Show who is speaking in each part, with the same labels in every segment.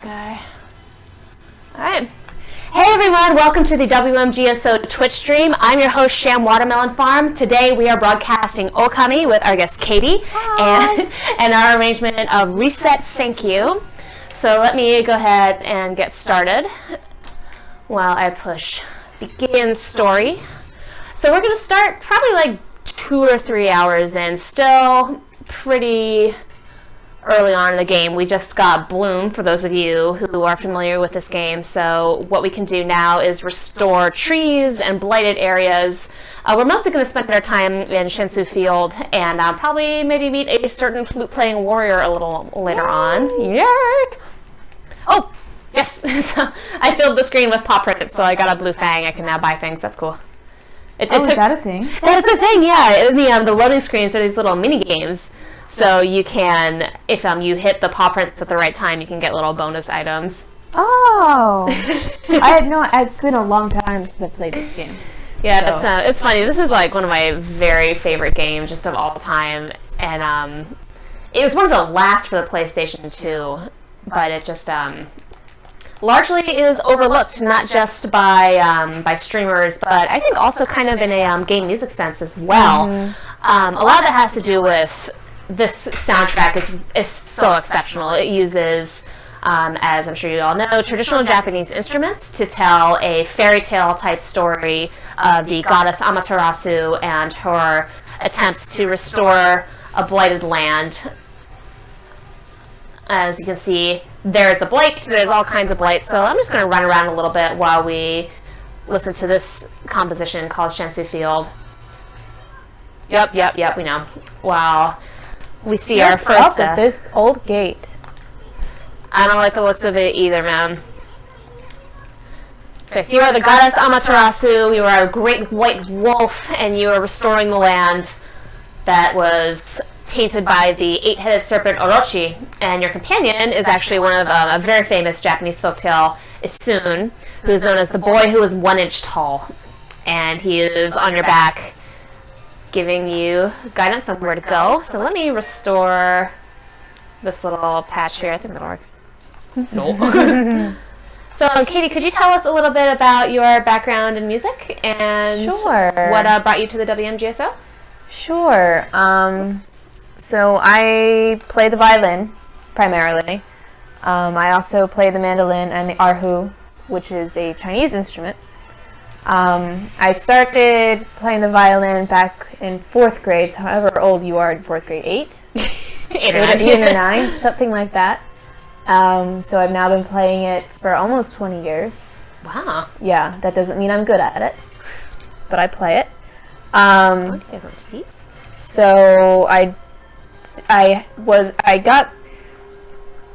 Speaker 1: guy. Alright. Hey everyone, welcome to the WMGSO Twitch stream. I'm your host, Sham Watermelon Farm. Today we are broadcasting Okami with our guest Katie and our arrangement of Reset Thank You. So let me go ahead and get started while I push Begin Story. So we're going to start probably like 2 or 3 hours in, still pretty early on in the game. We just got Bloom, for those of you who are familiar with this game. So what we can do now is restore trees and blighted areas. We're mostly going to spend our time in Shinsu Field and probably maybe meet a certain flute-playing warrior a little later on. Yay! Oh, yes. So I filled the screen with paw prints, so I got a blue fang. I can now buy things. That's cool.
Speaker 2: Is that a thing?
Speaker 1: That's the thing, yeah. In the loading screens are these little mini games. So you can, if you hit the paw prints at the right time, you can get little bonus items.
Speaker 2: Oh, I had no. It's been a long time since I played this game.
Speaker 1: Yeah, so. It's funny. This is like one of my very favorite games just of all time, and it was one of the last for the PlayStation 2, but it just largely is overlooked, not just by streamers, but I think also kind of in a game music sense as well. Mm-hmm. A lot of it has to do with this soundtrack is so exceptional. It uses, as I'm sure you all know, traditional Japanese instruments to tell a fairy tale type story of the goddess Amaterasu and her attempts to restore a blighted land. As you can see, there's the blight, there's all kinds of blight, so I'm just going to run around a little bit while we listen to this composition called Shinsu Field. Yep, we know. Wow. We see our first...
Speaker 2: Up with this old gate.
Speaker 1: I don't like the looks of it either, man. So you are the goddess Amaterasu, you are a great white wolf, and you are restoring the land that was tainted by the 8-headed serpent Orochi. And your companion is actually one of a very famous Japanese folktale, Isun, who is known as the boy who is 1 inch tall. And he is on your back, giving you guidance on where to go. So let me restore this little patch here. I think that'll work. No. So, Katie, could you tell us a little bit about your background in music and what brought you to the WMGSO?
Speaker 2: Sure. So I play the violin primarily. I also play the mandolin and the erhu, which is a Chinese instrument. I started playing the violin back in 4th grade, so however old you are in 4th grade, 8? 8 or 9, something like that. So I've now been playing it for almost 20 years.
Speaker 1: Wow.
Speaker 2: Yeah, that doesn't mean I'm good at it, but I play it. So I got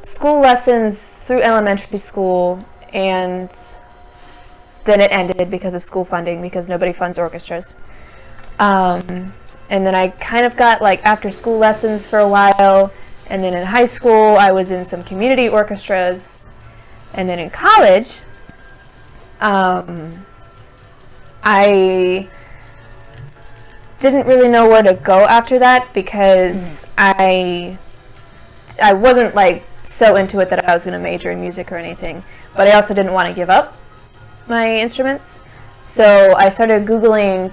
Speaker 2: school lessons through elementary school, and then it ended because of school funding, because nobody funds orchestras. And then I kind of got like after school lessons for a while, and then in high school I was in some community orchestras, and then in college I didn't really know where to go after that, because I wasn't like so into it that I was going to major in music or anything, but I also didn't want to give up my instruments, so I started Googling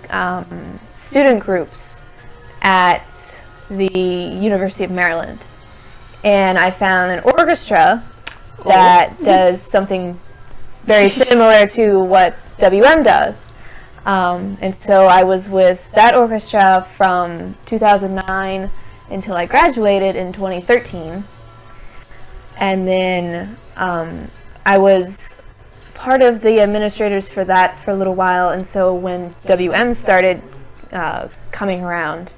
Speaker 2: student groups at the University of Maryland, and I found an orchestra that does something very similar to what WM does, and so I was with that orchestra from 2009 until I graduated in 2013, and then I was part of the administrators for that for a little while, and so when WM started coming around,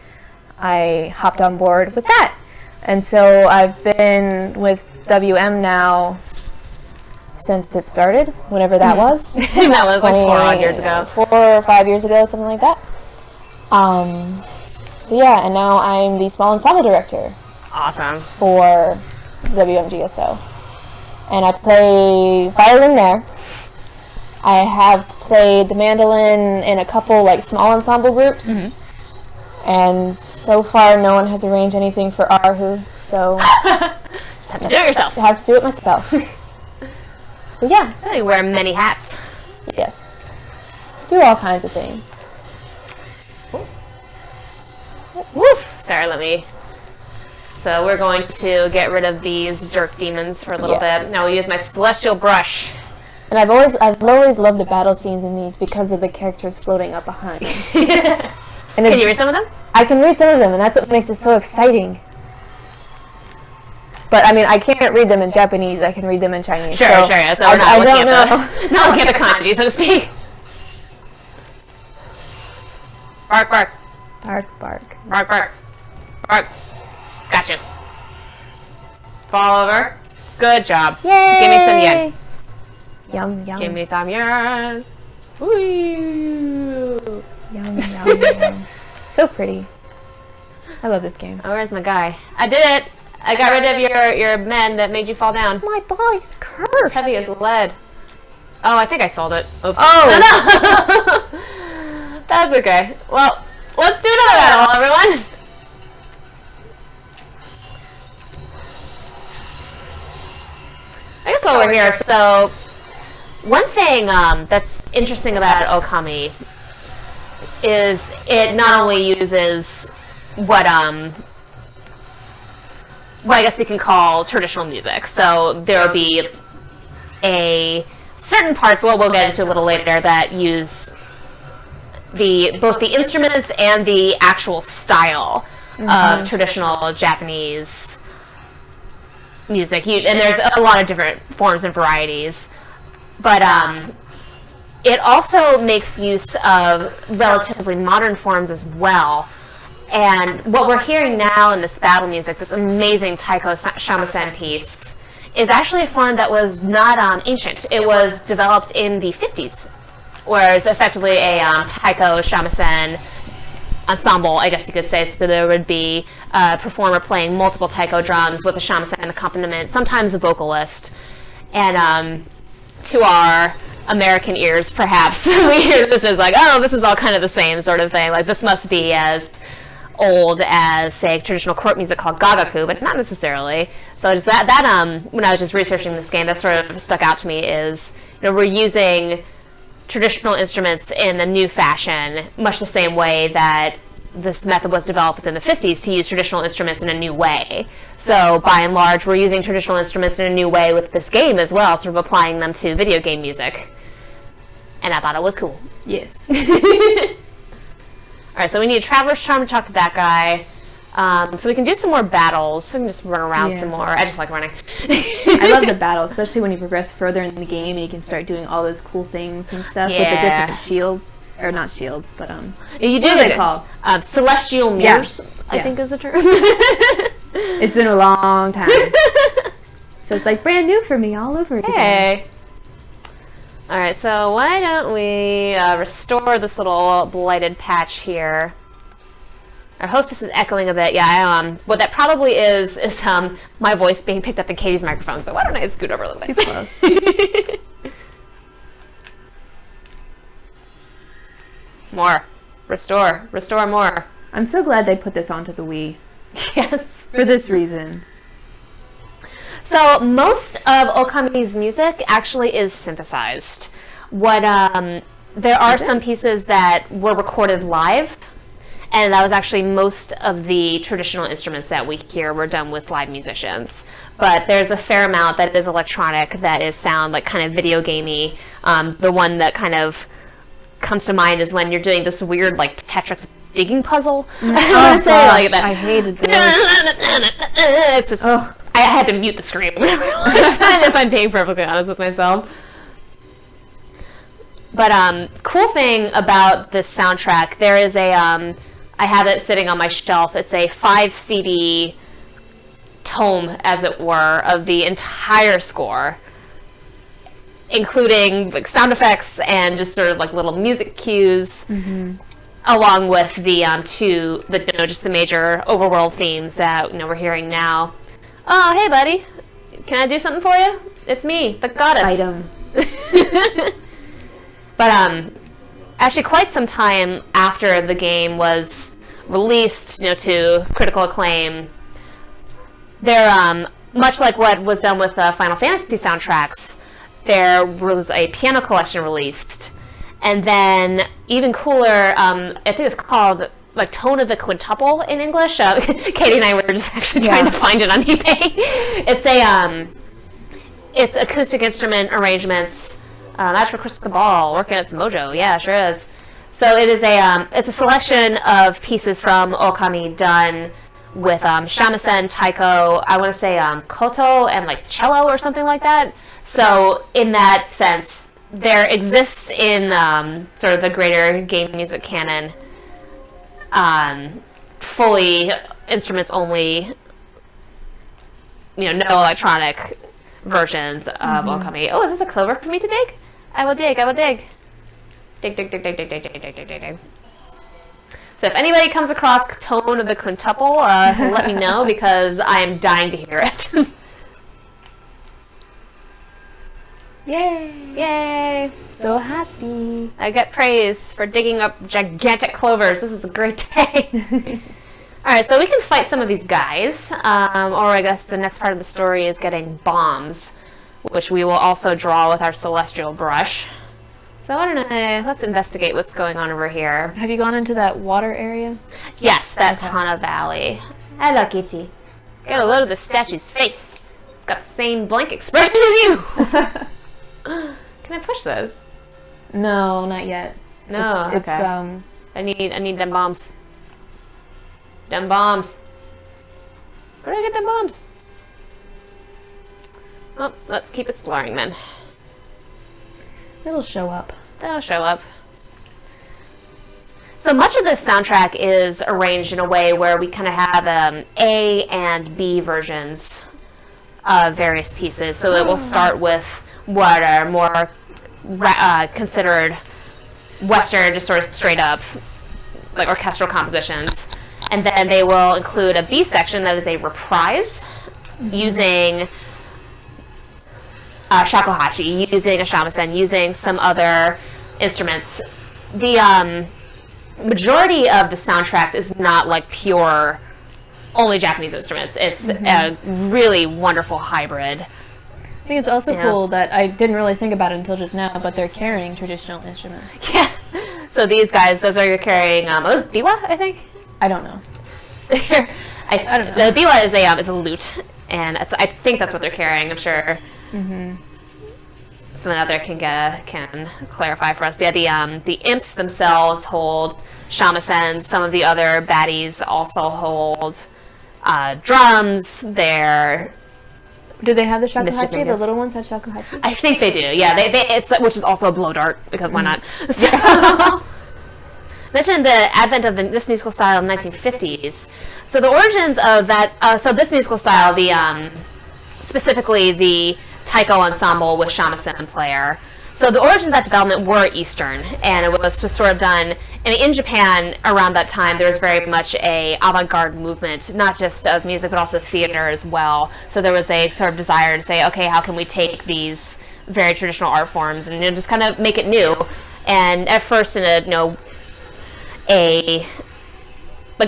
Speaker 2: I hopped on board with that. And so I've been with WM now since it started, whenever that was.
Speaker 1: That was like 4 odd years ago.
Speaker 2: 4 or 5 years ago, something like that. So yeah, and now I'm the small ensemble director.
Speaker 1: Awesome.
Speaker 2: For WMGSO. And I play violin there. I have played the mandolin in a couple like small ensemble groups. Mm-hmm. And so far no one has arranged anything for erhu, so
Speaker 1: just have to do it yourself.
Speaker 2: I have to do it myself. So yeah.
Speaker 1: You wear many hats.
Speaker 2: Yes. Do all kinds of things.
Speaker 1: Woof! Sorry, let me... So we're going to get rid of these dirt demons for a little bit. Now we'll use my celestial brush.
Speaker 2: And I've always loved the battle scenes in these because of the characters floating up behind. And
Speaker 1: can you read some of them?
Speaker 2: I can read some of them, and that's what makes it so exciting. But I mean, I can't read them in Japanese. I can read them in Chinese.
Speaker 1: Sure. So we're not looking at the kanji, so to speak. Bark, bark.
Speaker 2: Bark, bark.
Speaker 1: Bark, bark. Bark. Got you. Fall over. Good job.
Speaker 2: Yay!
Speaker 1: Give me some yen.
Speaker 2: Yum, yum.
Speaker 1: Give me some yen. Woo!
Speaker 2: Yum, yum, yum. So pretty. I love this game.
Speaker 1: Oh, where's my guy? I did it! I got rid of your men that made you fall down.
Speaker 2: My body's cursed.
Speaker 1: Heavy as lead. Oh, I think I sold it. Oops.
Speaker 2: Oh!
Speaker 1: No. That's okay. Well, let's do another battle, everyone! I guess while we're here, so one thing that's interesting about Okami is it not only uses what I guess we can call traditional music. So there will be a certain parts, well, we'll get into a little later, that use both the instruments and the actual style of traditional Japanese music. And there's a lot of different forms and varieties. But it also makes use of relatively modern forms as well. And what we're hearing now in this battle music, this amazing taiko shamisen piece, is actually a form that was not ancient. It was developed in the 50s, whereas effectively a taiko shamisen ensemble, I guess you could say. So there would be a performer playing multiple taiko drums with a shamisen accompaniment, sometimes a vocalist. And to our American ears, perhaps, we hear this as like, oh, this is all kind of the same sort of thing. Like, this must be as old as, say, traditional court music called gagaku, but not necessarily. So just that when I was just researching this game, that sort of stuck out to me is, we're using traditional instruments in a new fashion, much the same way that this method was developed within the 50s to use traditional instruments in a new way. So by and large, we're using traditional instruments in a new way with this game as well, sort of applying them to video game music. And I thought it was cool.
Speaker 2: Yes.
Speaker 1: Alright, so we need a Traveler's Charm to talk to that guy. So we can do some more battles. So we can just run around some more. I just like running.
Speaker 2: I love the battle, especially when you progress further in the game and you can start doing all those cool things and stuff with the different shields. Or not shields, but
Speaker 1: you do
Speaker 2: what are they called?
Speaker 1: Celestial mirrors, I think is the term.
Speaker 2: It's been a long time. So it's like brand new for me all over again.
Speaker 1: Hey. Alright, so why don't we restore this little blighted patch here. Our hostess is echoing a bit. Yeah, what that probably is my voice being picked up in Katie's microphone. So why don't I scoot over a little bit?
Speaker 2: Too close.
Speaker 1: More. Restore. Restore more.
Speaker 2: I'm so glad they put this onto the Wii.
Speaker 1: Yes.
Speaker 2: For this reason.
Speaker 1: So most of Okami's music actually is synthesized. There are some pieces that were recorded live, and that was actually most of the traditional instruments that we hear were done with live musicians. But there's a fair amount that is electronic, that is sound like kind of video gamey. The one that kind of comes to mind is when you're doing this weird like Tetris digging puzzle.
Speaker 2: I hated this.
Speaker 1: It's just I had to mute the screen if I'm being perfectly honest with myself. But cool thing about this soundtrack, there is a I have it sitting on my shelf. It's a 5 CD tome, as it were, of the entire score, including like sound effects and just sort of like little music cues, along with the just the major overworld themes that we're hearing now. Oh, hey, buddy, can I do something for you? It's me, the goddess.
Speaker 2: Item.
Speaker 1: But actually, quite some time after the game was released, to critical acclaim, there much like what was done with Final Fantasy soundtracks, there was a piano collection released, and then even cooler, I think it's called like Tone of the Quintuple in English. Katie and I were just actually trying to find it on eBay. It's acoustic instrument arrangements. Magical Crystal Ball working its mojo. Yeah, sure is. So it is it's a selection of pieces from Okami done with shamisen, taiko, I want to say koto, and like cello or something like that. So in that sense, there exists in sort of the greater game music canon fully instruments only, no electronic versions of Okami. Oh, is this a clover for me to dig? I will dig. Dig. So if anybody comes across Tone of the Quintuple, let me know because I am dying to hear it. Yay!
Speaker 2: So happy.
Speaker 1: I get praise for digging up gigantic clovers. This is a great day. Alright, so we can fight some of these guys, or I guess the next part of the story is getting bombs, which we will also draw with our celestial brush. So I don't know, let's investigate what's going on over here.
Speaker 2: Have you gone into that water area?
Speaker 1: Yes, that's Hana Valley. Hello, Kitty. Get a load of the statue's face. It's got the same blank expression as you. Can I push this?
Speaker 2: No, not yet.
Speaker 1: No,
Speaker 2: it's
Speaker 1: I need them bombs. Them bombs. Where do I get them bombs? Oh, let's keep exploring then.
Speaker 2: It'll show up.
Speaker 1: They'll show up. So much of this soundtrack is arranged in a way where we kind of have A and B versions of various pieces. So it will start with what are more considered Western, just sort of straight up like orchestral compositions. And then they will include a B section that is a reprise using shakuhachi, using a shamisen, using some other instruments. The majority of the soundtrack is not like pure only Japanese instruments. It's a really wonderful hybrid.
Speaker 2: I think it's also cool that I didn't really think about it until just now, but they're carrying traditional instruments.
Speaker 1: Yeah. So these guys, those are carrying, those biwa, I think?
Speaker 2: I don't know.
Speaker 1: I don't know. The biwa is a lute, and I think that's what they're carrying. I'm sure. Someone out there can clarify for us. Yeah, the imps themselves hold shamisen. Some of the other baddies also hold drums.
Speaker 2: Do they have the shakuhachi? The little ones have shakuhachi?
Speaker 1: I think they do. Yeah, it's which is also a blow dart because why not? So, mentioned the advent of this musical style in the 1950s. So the origins of that, so this musical style, specifically the taiko ensemble with shamisen player. So the origins of that development were Eastern, and it was just sort of done. In Japan around that time, there was very much a avant-garde movement, not just of music but also theater as well. So there was a sort of desire to say, okay, how can we take these very traditional art forms and just kind of make it new? And at first, in a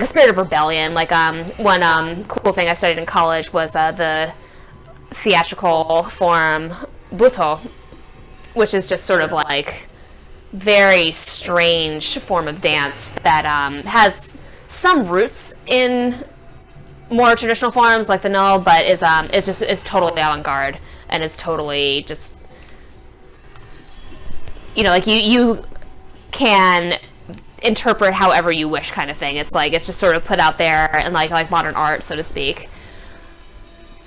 Speaker 1: spirit of rebellion. Like one cool thing I studied in college was the theatrical form Buto, which is just sort of like very strange form of dance that has some roots in more traditional forms like the no, but is totally avant-garde and is totally just like you can interpret however you wish kind of thing. It's just sort of put out there and like modern art, so to speak.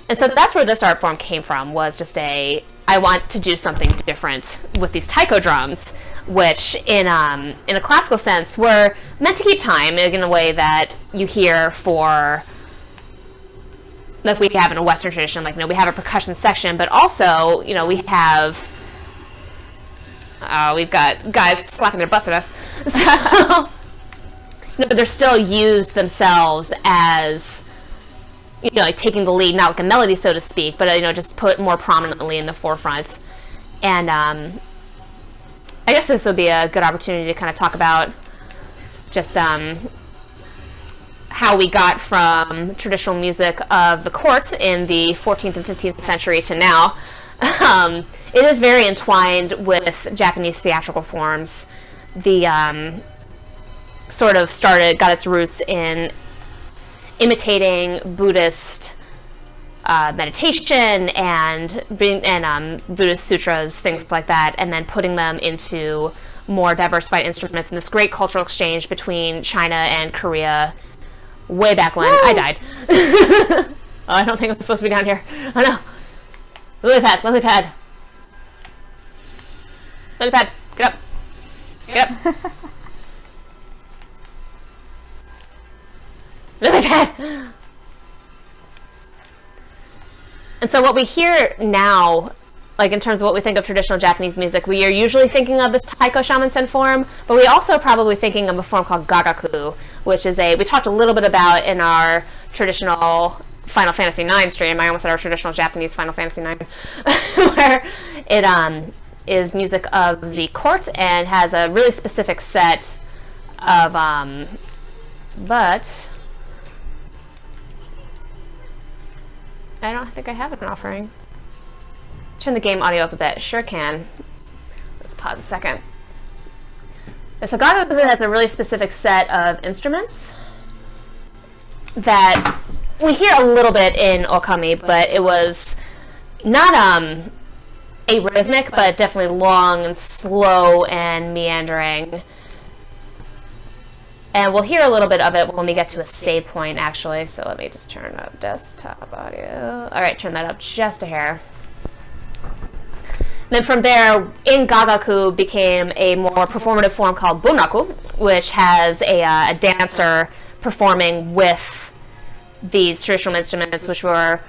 Speaker 1: And so that's where this art form came from, was just I want to do something different with these taiko drums, which in a classical sense were meant to keep time in a way that you hear for, like we have in a Western tradition, like, we have a percussion section, but also, we've got guys slapping their butts at us. So, but they're still used themselves as, like taking the lead, not like a melody, so to speak, but, just put more prominently in the forefront. And I guess this would be a good opportunity to kind of talk about just how we got from traditional music of the court in the 14th and 15th century to now. it is very entwined with Japanese theatrical forms. The got its roots in imitating Buddhist meditation and Buddhist sutras, things like that, and then putting them into more diversified instruments, and this great cultural exchange between China and Korea way back when. Woo! I died. Oh, I don't think I'm supposed to be down here. Oh no. Lily pad, lily pad. Lily pad, get up. Get up. Lily pad! And so what we hear now, like in terms of what we think of traditional Japanese music, we are usually thinking of this taiko shamisen form, but we also are probably thinking of a form called gagaku, which is we talked a little bit about in our traditional Final Fantasy IX stream. I almost said our traditional Japanese Final Fantasy IX, where it is music of the court and has a really specific set of, but I don't think I have an offering. Turn the game audio up a bit. Sure can. Let's pause a second. So gagaku has a really specific set of instruments that we hear a little bit in Okami, but it was not arrhythmic, but definitely long and slow and meandering. And we'll hear a little bit of it when we get to a save point, actually. So let me just turn up desktop audio. All right, turn that up just a hair. Then from there, in gagaku became a more performative form called bunraku, which has a dancer performing with these traditional instruments, which were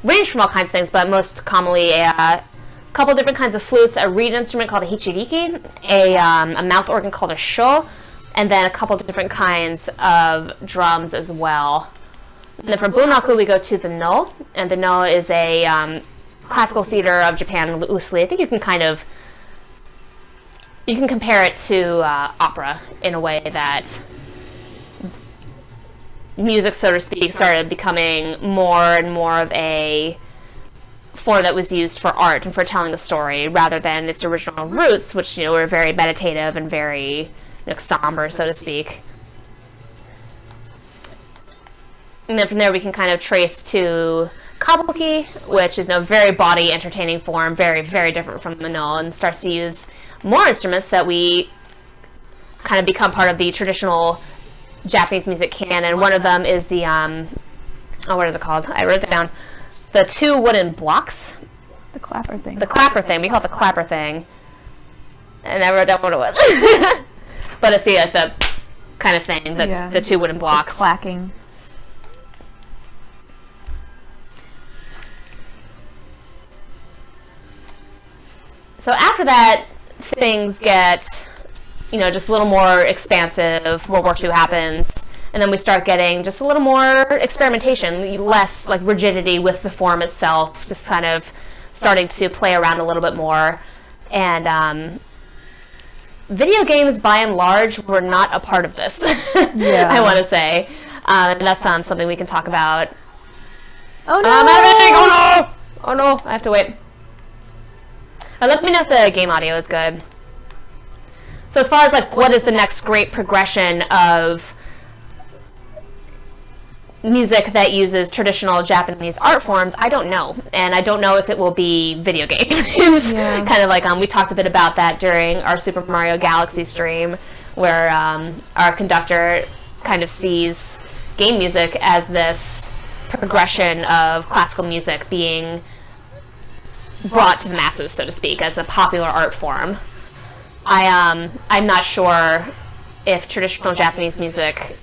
Speaker 1: ranged from all kinds of things, but most commonly a couple different kinds of flutes, a reed instrument called a hichiriki, a mouth organ called a sho, and then a couple different kinds of drums as well. And then from bunraku, we go to the no, and the no is a classical theater of Japan loosely. I think you can compare it to opera in a way that music, so to speak, started becoming more and more of a form that was used for art and for telling a story rather than its original roots, which were very meditative and very somber, so to speak. And then from there we can kind of trace to kabuki, which is a very body entertaining form, very, very different from the no, and starts to use more instruments that we kind of become part of the traditional Japanese music canon. One of them is the, what is it called? I wrote it down. The two wooden blocks.
Speaker 2: The clapper thing.
Speaker 1: The clapper thing. We call it the clapper thing. And I wrote down what it was. But it's the kind of thing, that's the two wooden blocks.
Speaker 2: The clacking.
Speaker 1: So after that, things get, just a little more expansive. World War II happens, and then we start getting just a little more experimentation, less like rigidity with the form itself, just kind of starting to play around a little bit more. And video games, by and large, were not a part of this, I want to say. And that's something we can talk about.
Speaker 2: Oh no!
Speaker 1: I'm out of editing! Oh no! Oh no, I have to wait. Let me know if the game audio is good. So as far as what is the next great progression of music that uses traditional Japanese art forms, I don't know. And I don't know if it will be video games. Yeah. Kind of like we talked a bit about that during our Super Mario Galaxy stream, where our conductor kind of sees game music as this progression of classical music being brought to the masses, so to speak, as a popular art form. I'm not sure if traditional Japanese music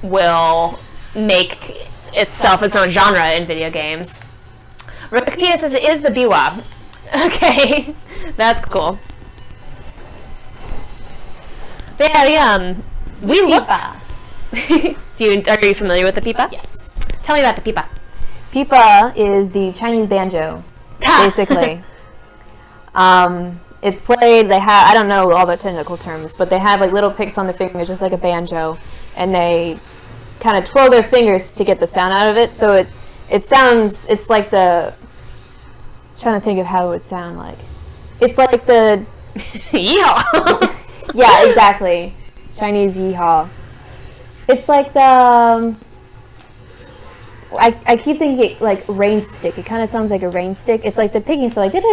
Speaker 1: will make itself its own genre in video games. Wikipedia says it is the biwa. Okay, that's cool. But yeah, we looked. Are you familiar with the pipa?
Speaker 2: Yes.
Speaker 1: Tell me about the pipa.
Speaker 2: Pipa is the Chinese banjo, basically. It's played, I don't know all the technical terms, but they have little picks on the fingers just like a banjo, and they kind of twirl their fingers to get the sound out of it, so it sounds, it's like the trying to think of how it would sound like. It's like the...
Speaker 1: Yeehaw!
Speaker 2: Yeah, exactly. Chinese yeehaw. It's like the... I keep thinking like rain stick. It kind of sounds like a rain stick. It's like the picking, so like...
Speaker 1: But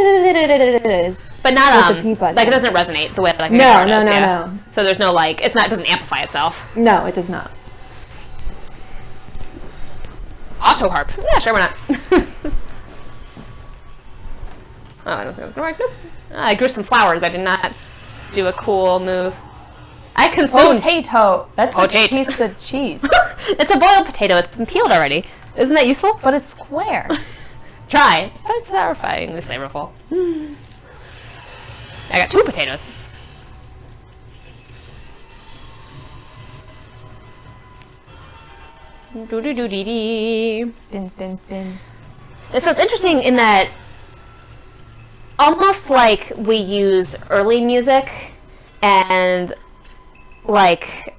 Speaker 1: not,
Speaker 2: the peep
Speaker 1: like it doesn't resonate the way like a
Speaker 2: No.
Speaker 1: guitar does, yeah. So there's no like, it doesn't amplify itself.
Speaker 2: No, it does not.
Speaker 1: Auto harp. Yeah, sure, why not? Oh, I don't think that's gonna work. Nope. I grew some flowers. I did not do a cool move. I consumed...
Speaker 2: Potato. That's a
Speaker 1: Potato.
Speaker 2: piece of cheese.
Speaker 1: It's a boiled potato. It's been peeled already. Isn't that useful?
Speaker 2: But it's square.
Speaker 1: Try. It's terrifyingly flavorful. I got 2 potatoes. Do-do-do-dee-dee.
Speaker 2: Spin, spin, spin.
Speaker 1: So it's interesting in that almost like we use early music and like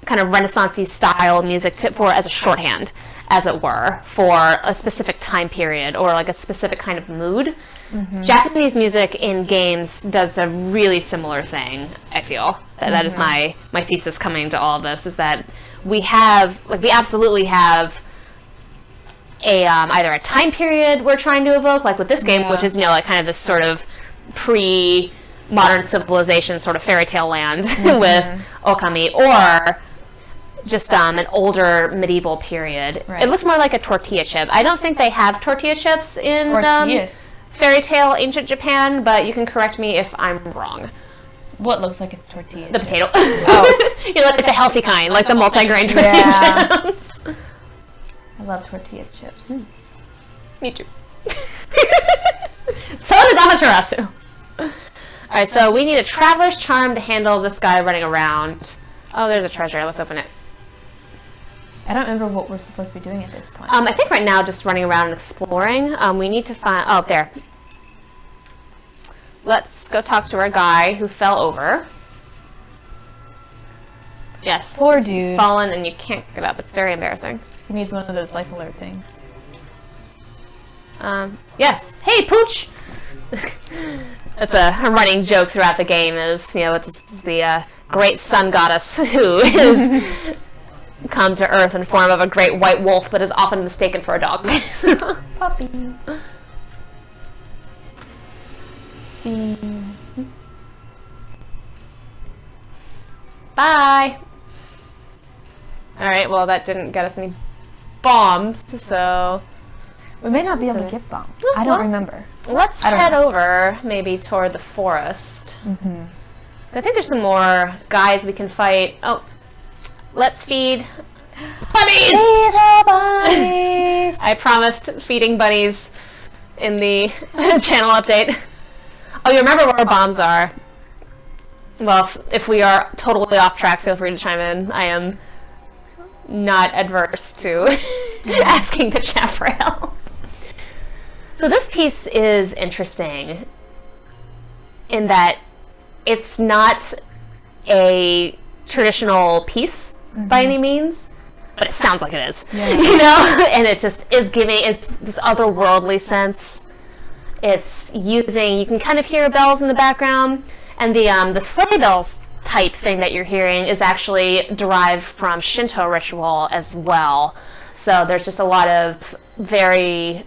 Speaker 1: kind of Renaissance-y style music for as a shorthand, as it were, for a specific time period or like a specific kind of mood. Mm-hmm. Japanese music in games does a really similar thing, I feel. That is my thesis coming to all of this, is that we absolutely have a either a time period we're trying to evoke, like with this game, which is, like kind of this sort of pre-modern civilization sort of fairy tale land with Okami, or just an older medieval period. Right. It looks more like a tortilla chip. I don't think they have tortilla chips in fairy tale ancient Japan, but you can correct me if I'm wrong.
Speaker 2: What looks like a tortilla?
Speaker 1: The potato. Oh. You like the healthy kind, like the multi-grain tortilla chips.
Speaker 2: I love tortilla chips.
Speaker 1: Me too. So does Amaterasu. Alright, so we need a Traveler's Charm to handle this guy running around. Oh, there's a treasure. Let's open it.
Speaker 2: I don't remember what we're supposed to be doing at this point.
Speaker 1: I think right now just running around and exploring. We need to find... Oh, there. Let's go talk to our guy who fell over. Yes.
Speaker 2: Poor dude.
Speaker 1: Fallen and you can't get up. It's very embarrassing.
Speaker 2: He needs one of those life alert things.
Speaker 1: Yes. Hey, Pooch! That's a running joke throughout the game, is, this is the great sun goddess who is come to Earth in form of a great white wolf that is often mistaken for a dog.
Speaker 2: Puppy. See.
Speaker 1: Bye! Alright, well that didn't get us any bombs, so...
Speaker 2: We may not be able to get bombs. I don't remember.
Speaker 1: Let's head over, maybe, toward the forest.
Speaker 2: Mm-hmm.
Speaker 1: I think there's some more guys we can fight. Oh, let's feed bunnies!
Speaker 2: Feed the bunnies!
Speaker 1: I promised feeding bunnies in the channel update. Oh, you remember where bombs are? Well, if we are totally off track, feel free to chime in. I am not adverse to asking the chat for help. So this piece is interesting in that it's not a traditional piece by any means, but it sounds like it is. Yeah. And it just is giving it's this otherworldly sense. It's using, you can kind of hear bells in the background, and the sleigh bells type thing that you're hearing is actually derived from Shinto ritual as well. So there's just a lot of very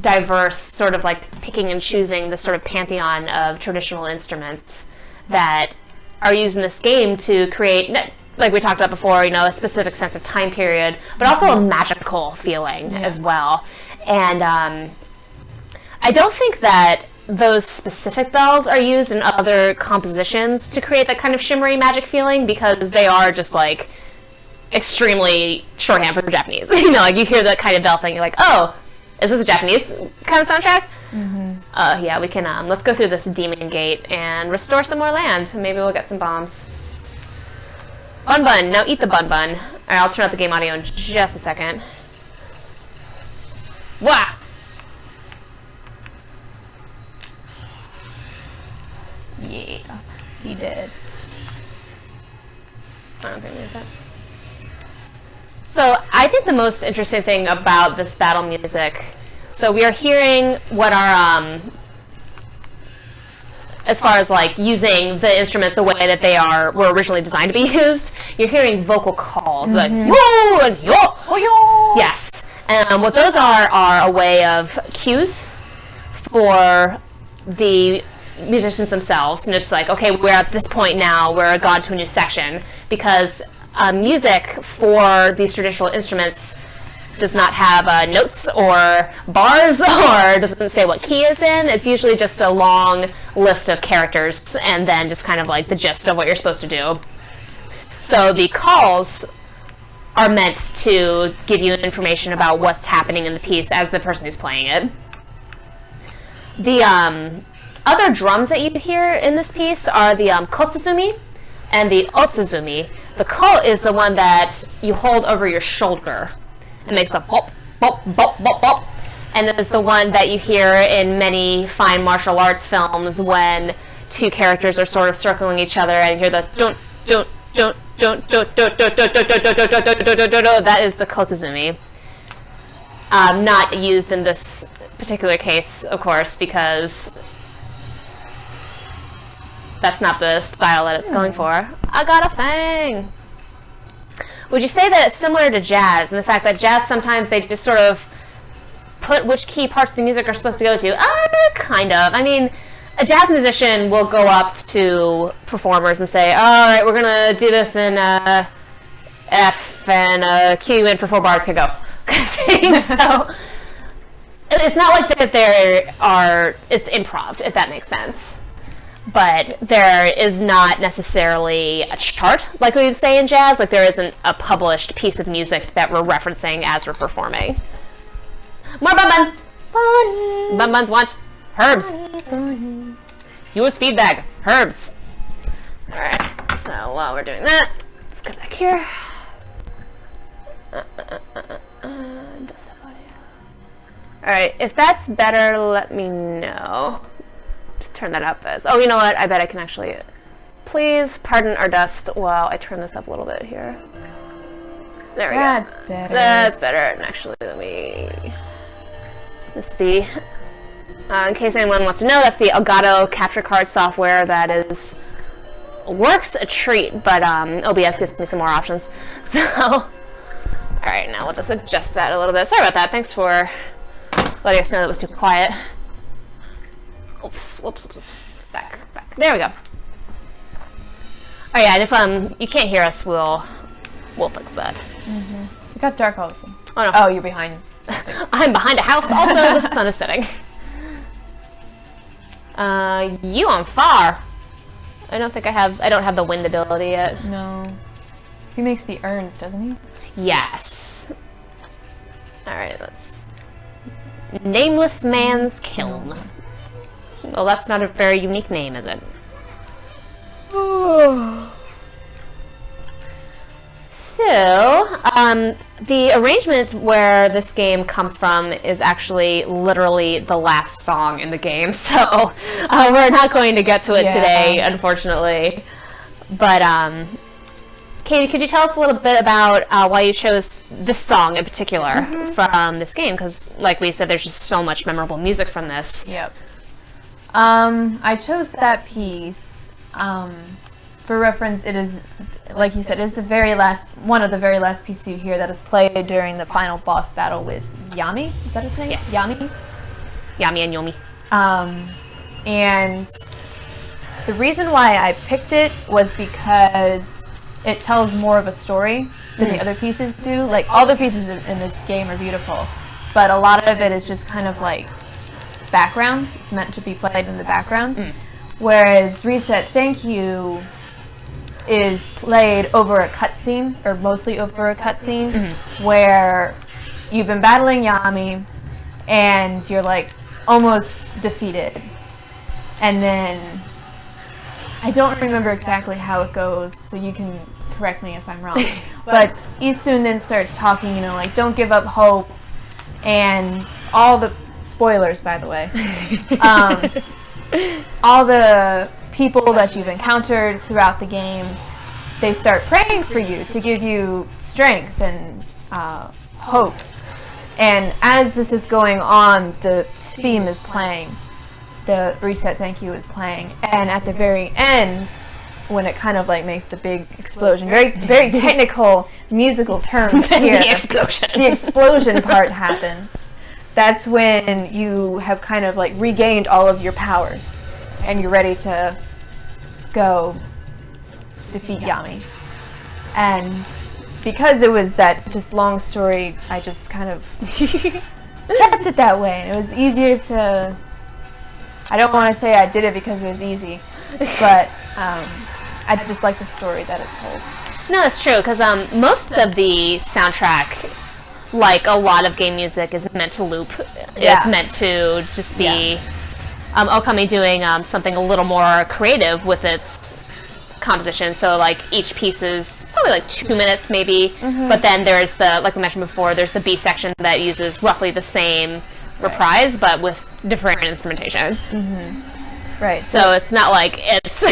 Speaker 1: diverse sort of like picking and choosing this sort of pantheon of traditional instruments that are used in this game to create, like we talked about before, a specific sense of time period, but also a magical feeling as well. And I don't think that those specific bells are used in other compositions to create that kind of shimmery magic feeling, because they are just like extremely shorthand for Japanese. Like you hear that kind of bell thing, you're like, oh, is this a Japanese kind of soundtrack? Yeah, we can, let's go through this demon gate and restore some more land. Maybe we'll get some bombs. Bun Bun, now eat the Bun Bun. Alright, I'll turn up the game audio in just a second. Wah!
Speaker 2: Yeah, he did.
Speaker 1: I don't think there's that. So I think the most interesting thing about this battle music, So we are hearing what our, as far as like using the instruments the way that they were originally designed to be used, you're hearing vocal calls, like yo and yo, oh yo. Yes, and what those are a way of cues for the musicians themselves. And it's like, okay, we're at this point now, we're gone to a new section, because music for these traditional instruments does not have notes or bars, or doesn't say what key is in. It's usually just a long list of characters and then just kind of like the gist of what you're supposed to do. So the calls are meant to give you information about what's happening in the piece as the person who's playing it. The other drums that you hear in this piece are the kotsuzumi and the otsuzumi. The ko is the one that you hold over your shoulder. It makes the bop, bop, bop, bop, bop. And it's the one that you hear in many fine martial arts films when two characters are sort of circling each other and you hear the don't. That is the kotsuzumi. Not used in this particular case, of course, because that's not the style that it's going for. I got a thing. Would you say that it's similar to jazz, and the fact that jazz sometimes they just sort of put which key parts of the music are supposed to go to? Kind of. I mean, a jazz musician will go up to performers and say, all right, we're going to do this in F and cue you in for 4 bars, can go. So it's not like that it's improv, if that makes sense. But there is not necessarily a chart, like we would say in jazz. Like there isn't a published piece of music that we're referencing as we're performing. More bun buns! Bun buns want herbs. Use feedback. Herbs. Alright, so while we're doing that, let's come back here. Alright, if that's better, let me know. Just turn that up as... Oh, you know what? I bet I can actually... Please pardon our dust while I turn this up a little bit here. There we go.
Speaker 2: That's better.
Speaker 1: That's better. And actually, let me... This is the... in case anyone wants to know, that's the Elgato capture card software that is... Works a treat, but OBS gives me some more options. So... Alright, now we'll just adjust that a little bit. Sorry about that. Thanks for letting us know that it was too quiet. Oops, whoops, whoops. Back. There we go. Oh yeah, and if you can't hear us, we'll fix that.
Speaker 2: It got dark all of a sudden.
Speaker 1: Oh no.
Speaker 2: Oh, you're behind.
Speaker 1: I'm behind a house. Also, the sun is setting. You on fire. I don't have the wind ability yet.
Speaker 2: No. He makes the urns, doesn't he?
Speaker 1: Yes. Alright, let's... Nameless Man's Kiln. Well, that's not a very unique name, is it? So, the arrangement where this game comes from is actually literally the last song in the game, so we're not going to get to it today, unfortunately. But, Katie, could you tell us a little bit about why you chose this song in particular from this game? Because, like we said, there's just so much memorable music from this.
Speaker 2: Yep. I chose that piece for reference. It is, like you said, it is one of the very last pieces you hear that is played during the final boss battle with Yami. Is that his name?
Speaker 1: Yes.
Speaker 2: Yami.
Speaker 1: Yami and Yomi.
Speaker 2: And the reason why I picked it was because it tells more of a story than the other pieces do. Like, all the pieces in this game are beautiful, but a lot of it is just kind of like background. It's meant to be played in the background. Whereas Reset Thank You is played over a cutscene, or mostly over a cutscene, where you've been battling Yami and you're like almost defeated. And then I don't remember exactly how it goes, so you can correct me if I'm wrong. But Isun then starts talking, like, don't give up hope, and all the spoilers, by the way. All the people that you've encountered throughout the game, they start praying for you to give you strength and hope. And as this is going on, the theme is playing. The Reset Thank You is playing. And at the very end, when it kind of like makes the big explosion, very very technical musical terms here. The explosion part happens. That's when you have kind of like regained all of your powers, and you're ready to go defeat Yami. And because it was that just long story, I just kind of kept it that way. It was easier to. I don't want to say I did it because it was easy, but I just like the story that it told.
Speaker 1: No, that's true, because most of the soundtrack, like a lot of game music, is meant to loop.
Speaker 2: Yeah.
Speaker 1: It's meant to just be Okami doing something a little more creative with its composition. So, like, each piece is probably like 2 minutes, maybe. Mm-hmm. But then there's the, like we mentioned before, there's the B section that uses roughly the same reprise, but with different instrumentation.
Speaker 2: Mm-hmm. Right.
Speaker 1: So it's not like it's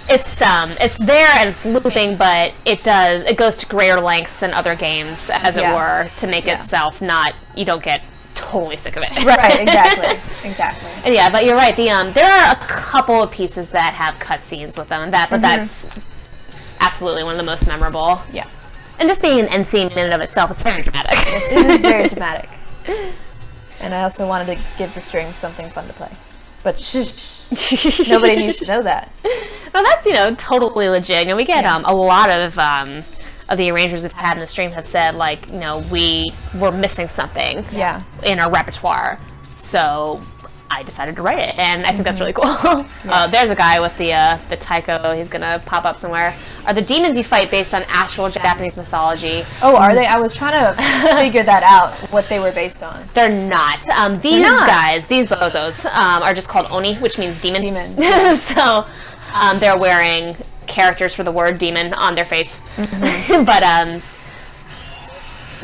Speaker 1: it's there and it's looping, but it goes to greater lengths than other games, as it were, to make itself not, you don't get totally sick of it.
Speaker 2: Right. Exactly.
Speaker 1: And yeah, but you're right. There are a couple of pieces that have cutscenes with them, and but that's absolutely one of the most memorable.
Speaker 2: Yeah.
Speaker 1: And just being an end theme in and of itself, it's very dramatic.
Speaker 2: It is very dramatic. And I also wanted to give the strings something fun to play. But nobody needs to know that.
Speaker 1: Well, that's, totally legit. We get a lot of the arrangers we've had in the stream have said, like, we were missing something in our repertoire. So I decided to write it, and I think that's really cool. There's a guy with the taiko. He's gonna pop up somewhere. Are the demons you fight based on actual Japanese mythology?
Speaker 2: Oh, are they? I was trying to figure that out, what they were based on.
Speaker 1: They're not. These guys, these bozos, are just called oni, which means demon. So they're wearing characters for the word demon on their face. But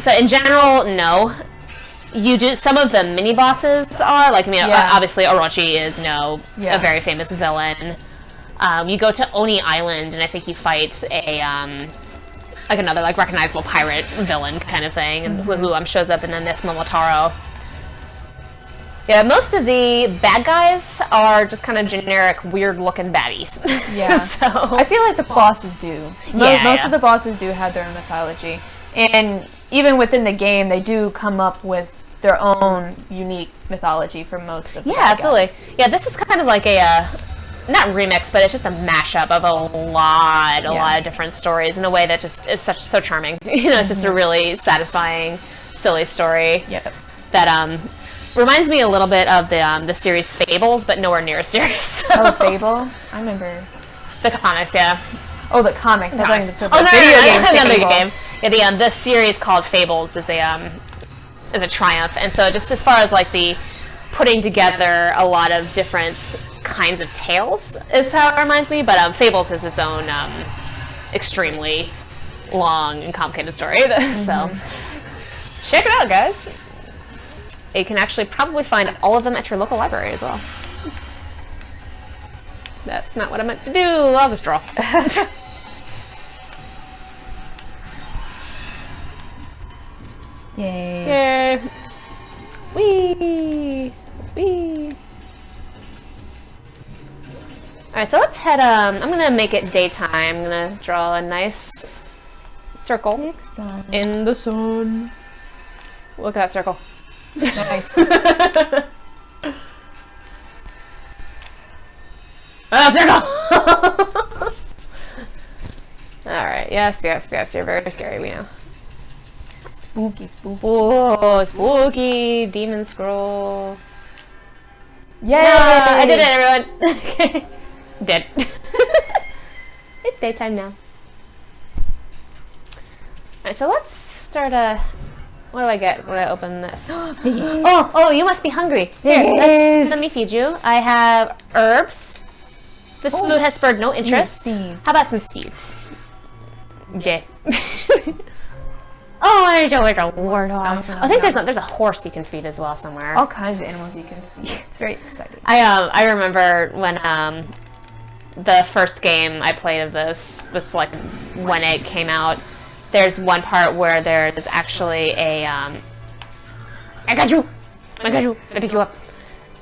Speaker 1: so in general, no. You do. Some of the mini bosses are like, obviously Orochi is a very famous villain. You go to Oni Island, and I think you fight another like recognizable pirate villain kind of thing, and who shows up in the Myth Momotaro. Yeah, most of the bad guys are just kind of generic, weird-looking baddies.
Speaker 2: Yeah.
Speaker 1: So
Speaker 2: I feel like the bosses do. Most of the bosses do have their own mythology, and even within the game, they do come up with their own unique mythology for most of the bad
Speaker 1: absolutely.
Speaker 2: guys.
Speaker 1: Yeah, this is kind of like a not remix, but it's just a mashup of a lot of different stories in a way that just is so charming. It's just a really satisfying, silly story.
Speaker 2: Yep.
Speaker 1: That reminds me a little bit of the series Fables, but nowhere near as serious.
Speaker 2: Oh, Fable? I remember
Speaker 1: the comics. Yeah.
Speaker 2: Oh, the comics.
Speaker 1: No,
Speaker 2: video
Speaker 1: game. Yeah, the series called Fables is a triumph, and so just as far as like the putting together a lot of different kinds of tales is how it reminds me, but Fables is its own extremely long and complicated story. So check it out, guys. You can actually probably find all of them at your local library as well. That's not what I meant to do. I'll just draw.
Speaker 2: Yay.
Speaker 1: Yay. Whee! Whee! Alright, so let's head, I'm gonna make it daytime. I'm gonna draw a nice circle in the sun. Look at that circle.
Speaker 2: Nice.
Speaker 1: Circle! Alright, yes, you're very scary, we know.
Speaker 2: Spooky.
Speaker 1: Oh, spooky demon scroll.
Speaker 2: Yay!
Speaker 1: I did it, everyone. Dead. It's daytime now. Alright, so let's start what do I get when I open this? Oh, you must be hungry. Here, let me feed you. I have herbs. This food has spurred no interest.
Speaker 2: Seeds.
Speaker 1: How about some seeds? Yeah. Oh, I don't like a warthog. I think there's a horse you can feed as well somewhere.
Speaker 2: All kinds of animals you can feed. It's very exciting.
Speaker 1: I remember when the first game I played of this like when it came out. There's one part where there's actually a I got you. I got you. I pick you up.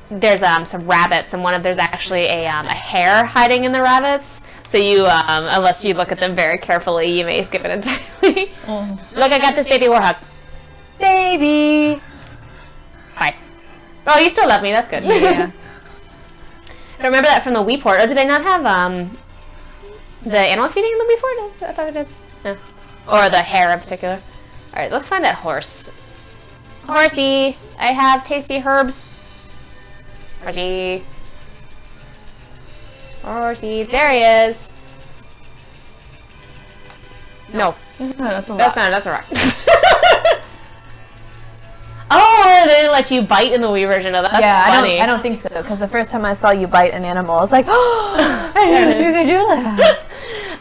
Speaker 1: There's some rabbits, and there's actually a hare hiding in the rabbits. So you, unless you look at them very carefully, you may skip it entirely. Look, I got this baby warhog. Baby. Hi. Oh, you still love me. That's good.
Speaker 2: Yeah.
Speaker 1: I remember that from the Wii port. Oh, do they not have the animal feeding in the Wii port? I thought it did. No. Or the hare in particular. All right, let's find that horse. Horsey, I have tasty herbs. Horsey. Horsey, there he is. No.
Speaker 2: No, that's a rock.
Speaker 1: That's a rock. Oh, they didn't let you bite in the Wii version of that. That's funny.
Speaker 2: I don't think so, because the first time I saw you bite an animal, I was like, oh, I didn't know you could do that.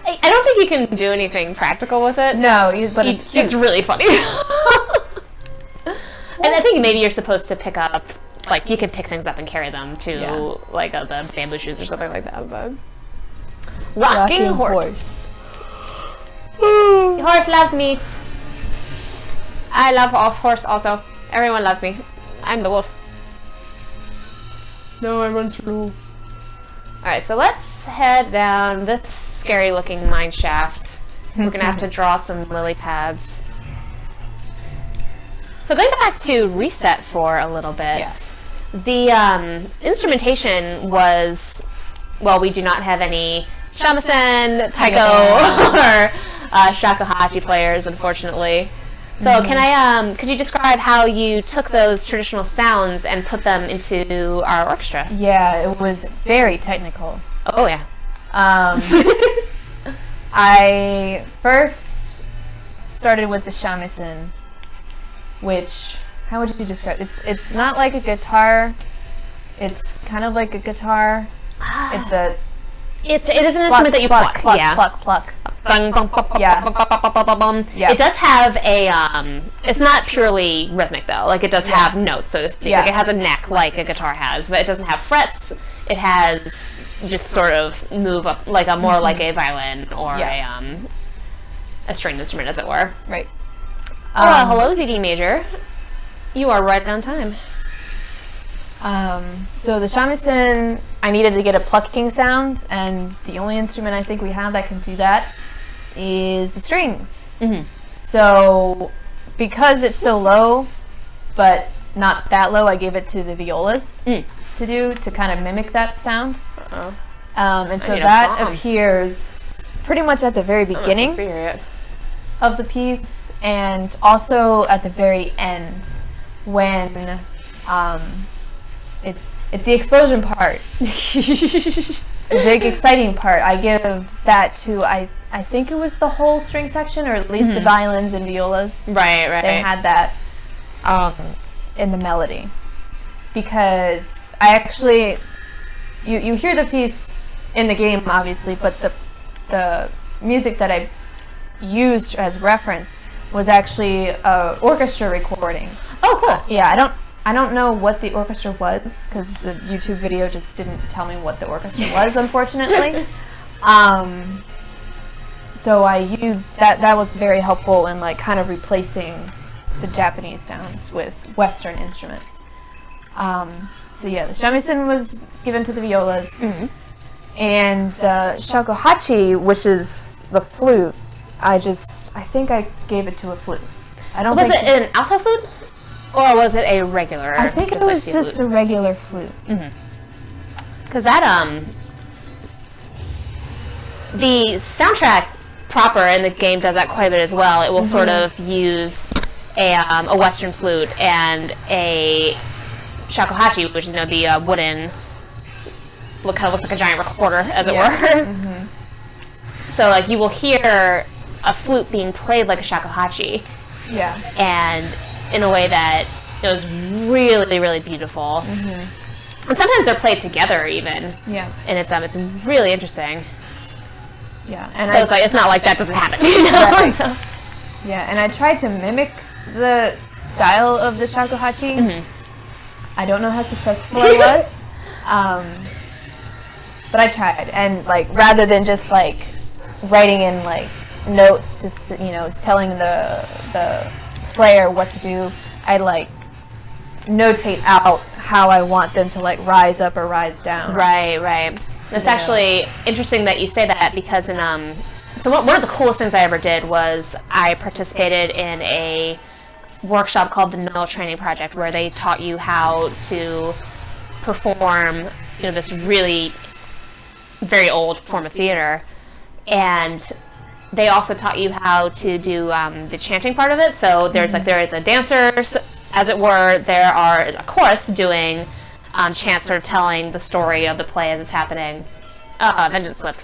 Speaker 1: I don't think you can do anything practical with it.
Speaker 2: No, but it's
Speaker 1: really funny. And I think maybe you're supposed to pick up, like, you can pick things up and carry them to, like, the bamboo shoes or something like that. But rocking horse. The horse loves me. I love horse also. Everyone loves me. I'm the wolf. No, I run slow. Alright, so let's head down this scary looking mine shaft. We're gonna have to draw some lily pads. So going back to Reset for a little bit, the instrumentation was, well, we do not have any shamisen, taiko, or shakuhachi players, unfortunately. So could you describe how you took those traditional sounds and put them into our orchestra?
Speaker 2: Yeah, it was very technical.
Speaker 1: Oh, yeah.
Speaker 2: I first started with the shamisen, which, how would you describe it? It's not like a guitar. It's kind of like a guitar. It is an instrument that you pluck.
Speaker 1: Pluck. Yeah. It does have a, it's not purely rhythmic though. Like it does have notes, so to speak. Like it has a neck like a guitar has, but it doesn't have frets. It has just sort of move up, like a more like a violin or a stringed instrument, as it were.
Speaker 2: Right.
Speaker 1: Hello, ZD Major. You are right on time.
Speaker 2: So the shamisen, I needed to get a plucking sound, and the only instrument I think we have that can do that is the strings. So because it's so low, but not that low, I gave it to the violas to kind of mimic that sound. And so that appears pretty much at the very beginning of the piece, and also at the very end when it's the explosion part. The big exciting part. I give that to I think it was the whole string section, or at least the violins and violas.
Speaker 1: Right.
Speaker 2: They had that in the melody, because I actually you hear the piece in the game obviously, but the music that I used as reference was actually a orchestra recording.
Speaker 1: Oh, cool.
Speaker 2: Yeah, I don't know what the orchestra was, because the YouTube video just didn't tell me what the orchestra was, unfortunately. So I used that. That was very helpful in like kind of replacing the Japanese sounds with Western instruments. So yeah, the shamisen was given to the violas, and the shakuhachi, which is the flute, I think I gave it to a flute. I don't.
Speaker 1: Was it an alto flute? Or was it a regular?
Speaker 2: I think it was just
Speaker 1: flute?
Speaker 2: a regular flute.
Speaker 1: Because that, the soundtrack proper in the game does that quite a bit as well. It will sort of use a Western flute and a shakuhachi, which is the wooden, kind of looks like a giant recorder, as it were. So like you will hear a flute being played like a shakuhachi.
Speaker 2: Yeah.
Speaker 1: And in a way that it was really, really beautiful. And sometimes they're played together even.
Speaker 2: Yeah.
Speaker 1: And it's really interesting.
Speaker 2: Yeah. And
Speaker 1: so it's not like that doesn't happen.
Speaker 2: Yeah, and I tried to mimic the style of the shakuhachi. I don't know how successful I was. But I tried, and like rather than just like writing in like notes, just it's telling the player what to do, I like notate out how I want them to like rise up or rise down.
Speaker 1: Right. It's actually interesting that you say that because one of the coolest things I ever did was I participated in a workshop called the Null Training Project, where they taught you how to perform, this really very old form of theater, and they also taught you how to do the chanting part of it. So there is a dancer, as it were. There are a chorus doing chants, sort of telling the story of the play as it's happening. Vengeance slip.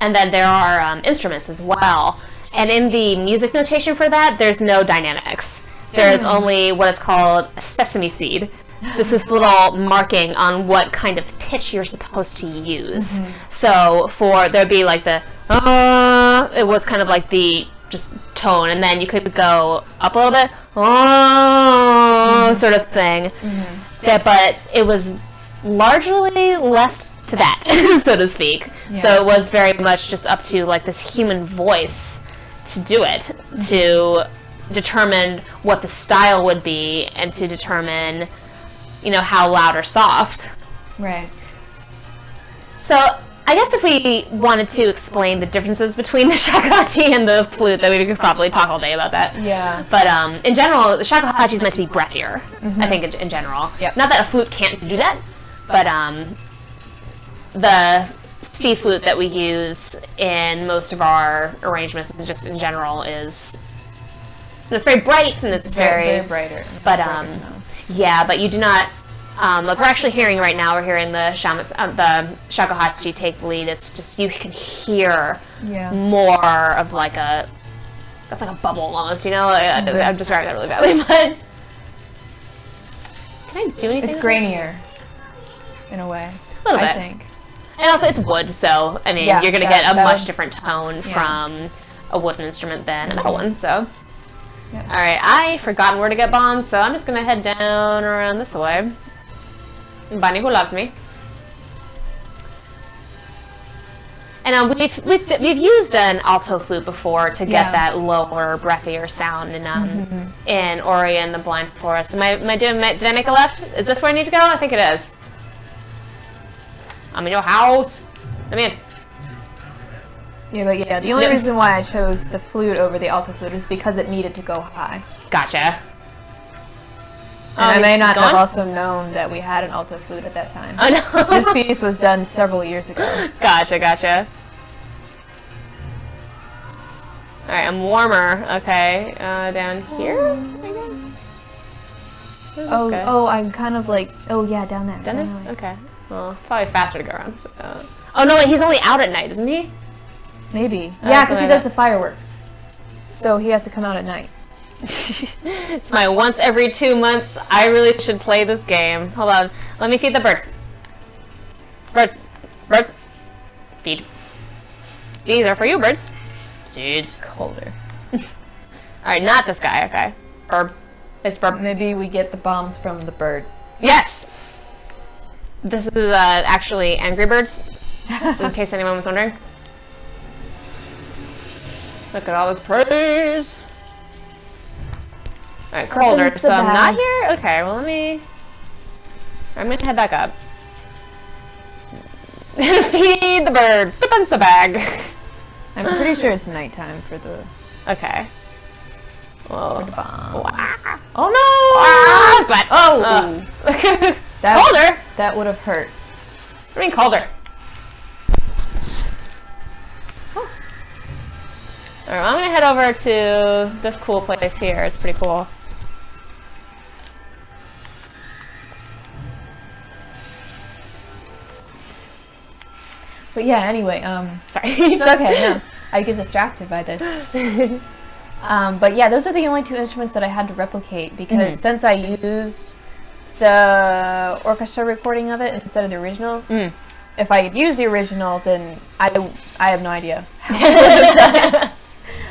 Speaker 1: And then there are instruments as well. And in the music notation for that, there's no dynamics. There's only what is called a sesame seed. This is little marking on what kind of pitch you're supposed to use. So there'd be like the it was kind of like the just tone, and then you could go up a little bit, sort of thing. But it was largely left to that, so to speak. Yeah. So it was very much just up to like this human voice to do it, to determine what the style would be, and to determine, how loud or soft.
Speaker 2: Right.
Speaker 1: So I guess if we wanted to explain the differences between the shakuhachi and the flute, then we could probably talk all day about that.
Speaker 2: Yeah.
Speaker 1: But in general, the shakuhachi is meant to be breathier, I think, in general.
Speaker 2: Yep.
Speaker 1: Not that a flute can't do that, but the C flute that we use in most of our arrangements, and just in general, it's very bright, and it's very
Speaker 2: brighter.
Speaker 1: But but you do not. Like we're actually hearing right now, we're hearing the shakuhachi take the lead. It's just you can hear more of like that's like a bubble almost. I'm describing that really badly, but can I do anything?
Speaker 2: It's grainier, in a way.
Speaker 1: A little bit.
Speaker 2: I think.
Speaker 1: And also it's wood, so I mean you're going to get a much different tone from a wooden instrument than a metal one. So, all right, I've forgotten where to get bombs, so I'm just going to head down around this way. Bunny who loves me. And we've used an alto flute before to get that lower, breathier sound in Ori and the Blind Forest. Did I make a left? Is this where I need to go? I think it is. I'm in your house. Come in.
Speaker 2: Yeah, the only reason why I chose the flute over the alto flute is because it needed to go high.
Speaker 1: Gotcha.
Speaker 2: And I may not have also known that we had an alto flute at that time.
Speaker 1: Oh, no.
Speaker 2: This piece was done several years ago.
Speaker 1: Gotcha. Alright, I'm warmer. Okay, down here?
Speaker 2: I'm kind of like... Oh, yeah, down there.
Speaker 1: Down there? Okay. Well, probably faster to go around. So. Oh, no, wait, he's only out at night, isn't he?
Speaker 2: Maybe. Yeah, because he does the fireworks. So he has to come out at night.
Speaker 1: It's my once every 2 months. I really should play this game. Hold on. Let me feed the birds. Birds. Feed. These are for you, birds. Seeds.
Speaker 2: Colder.
Speaker 1: Alright, not this guy. Okay. Burb. It's burb.
Speaker 2: Maybe we get the bombs from the bird.
Speaker 1: Yes! This is actually Angry Birds, in case anyone was wondering. Look at all this praise. Alright, colder, so I'm not here? Okay, well I'm gonna head back up. Feed the bird. Put a bag.
Speaker 2: I'm pretty sure it's nighttime for the...
Speaker 1: Okay. Whoa.
Speaker 2: Bomb.
Speaker 1: Oh no! But colder?
Speaker 2: That would have hurt.
Speaker 1: What do you mean colder? Alright, well, I'm gonna head over to this cool place here. It's pretty cool.
Speaker 2: But yeah, anyway,
Speaker 1: sorry.
Speaker 2: It's okay, no. I get distracted by this. But yeah, those are the only two instruments that I had to replicate because since I used the orchestra recording of it instead of the original, if I had used the original, then I have no idea how I would have done it.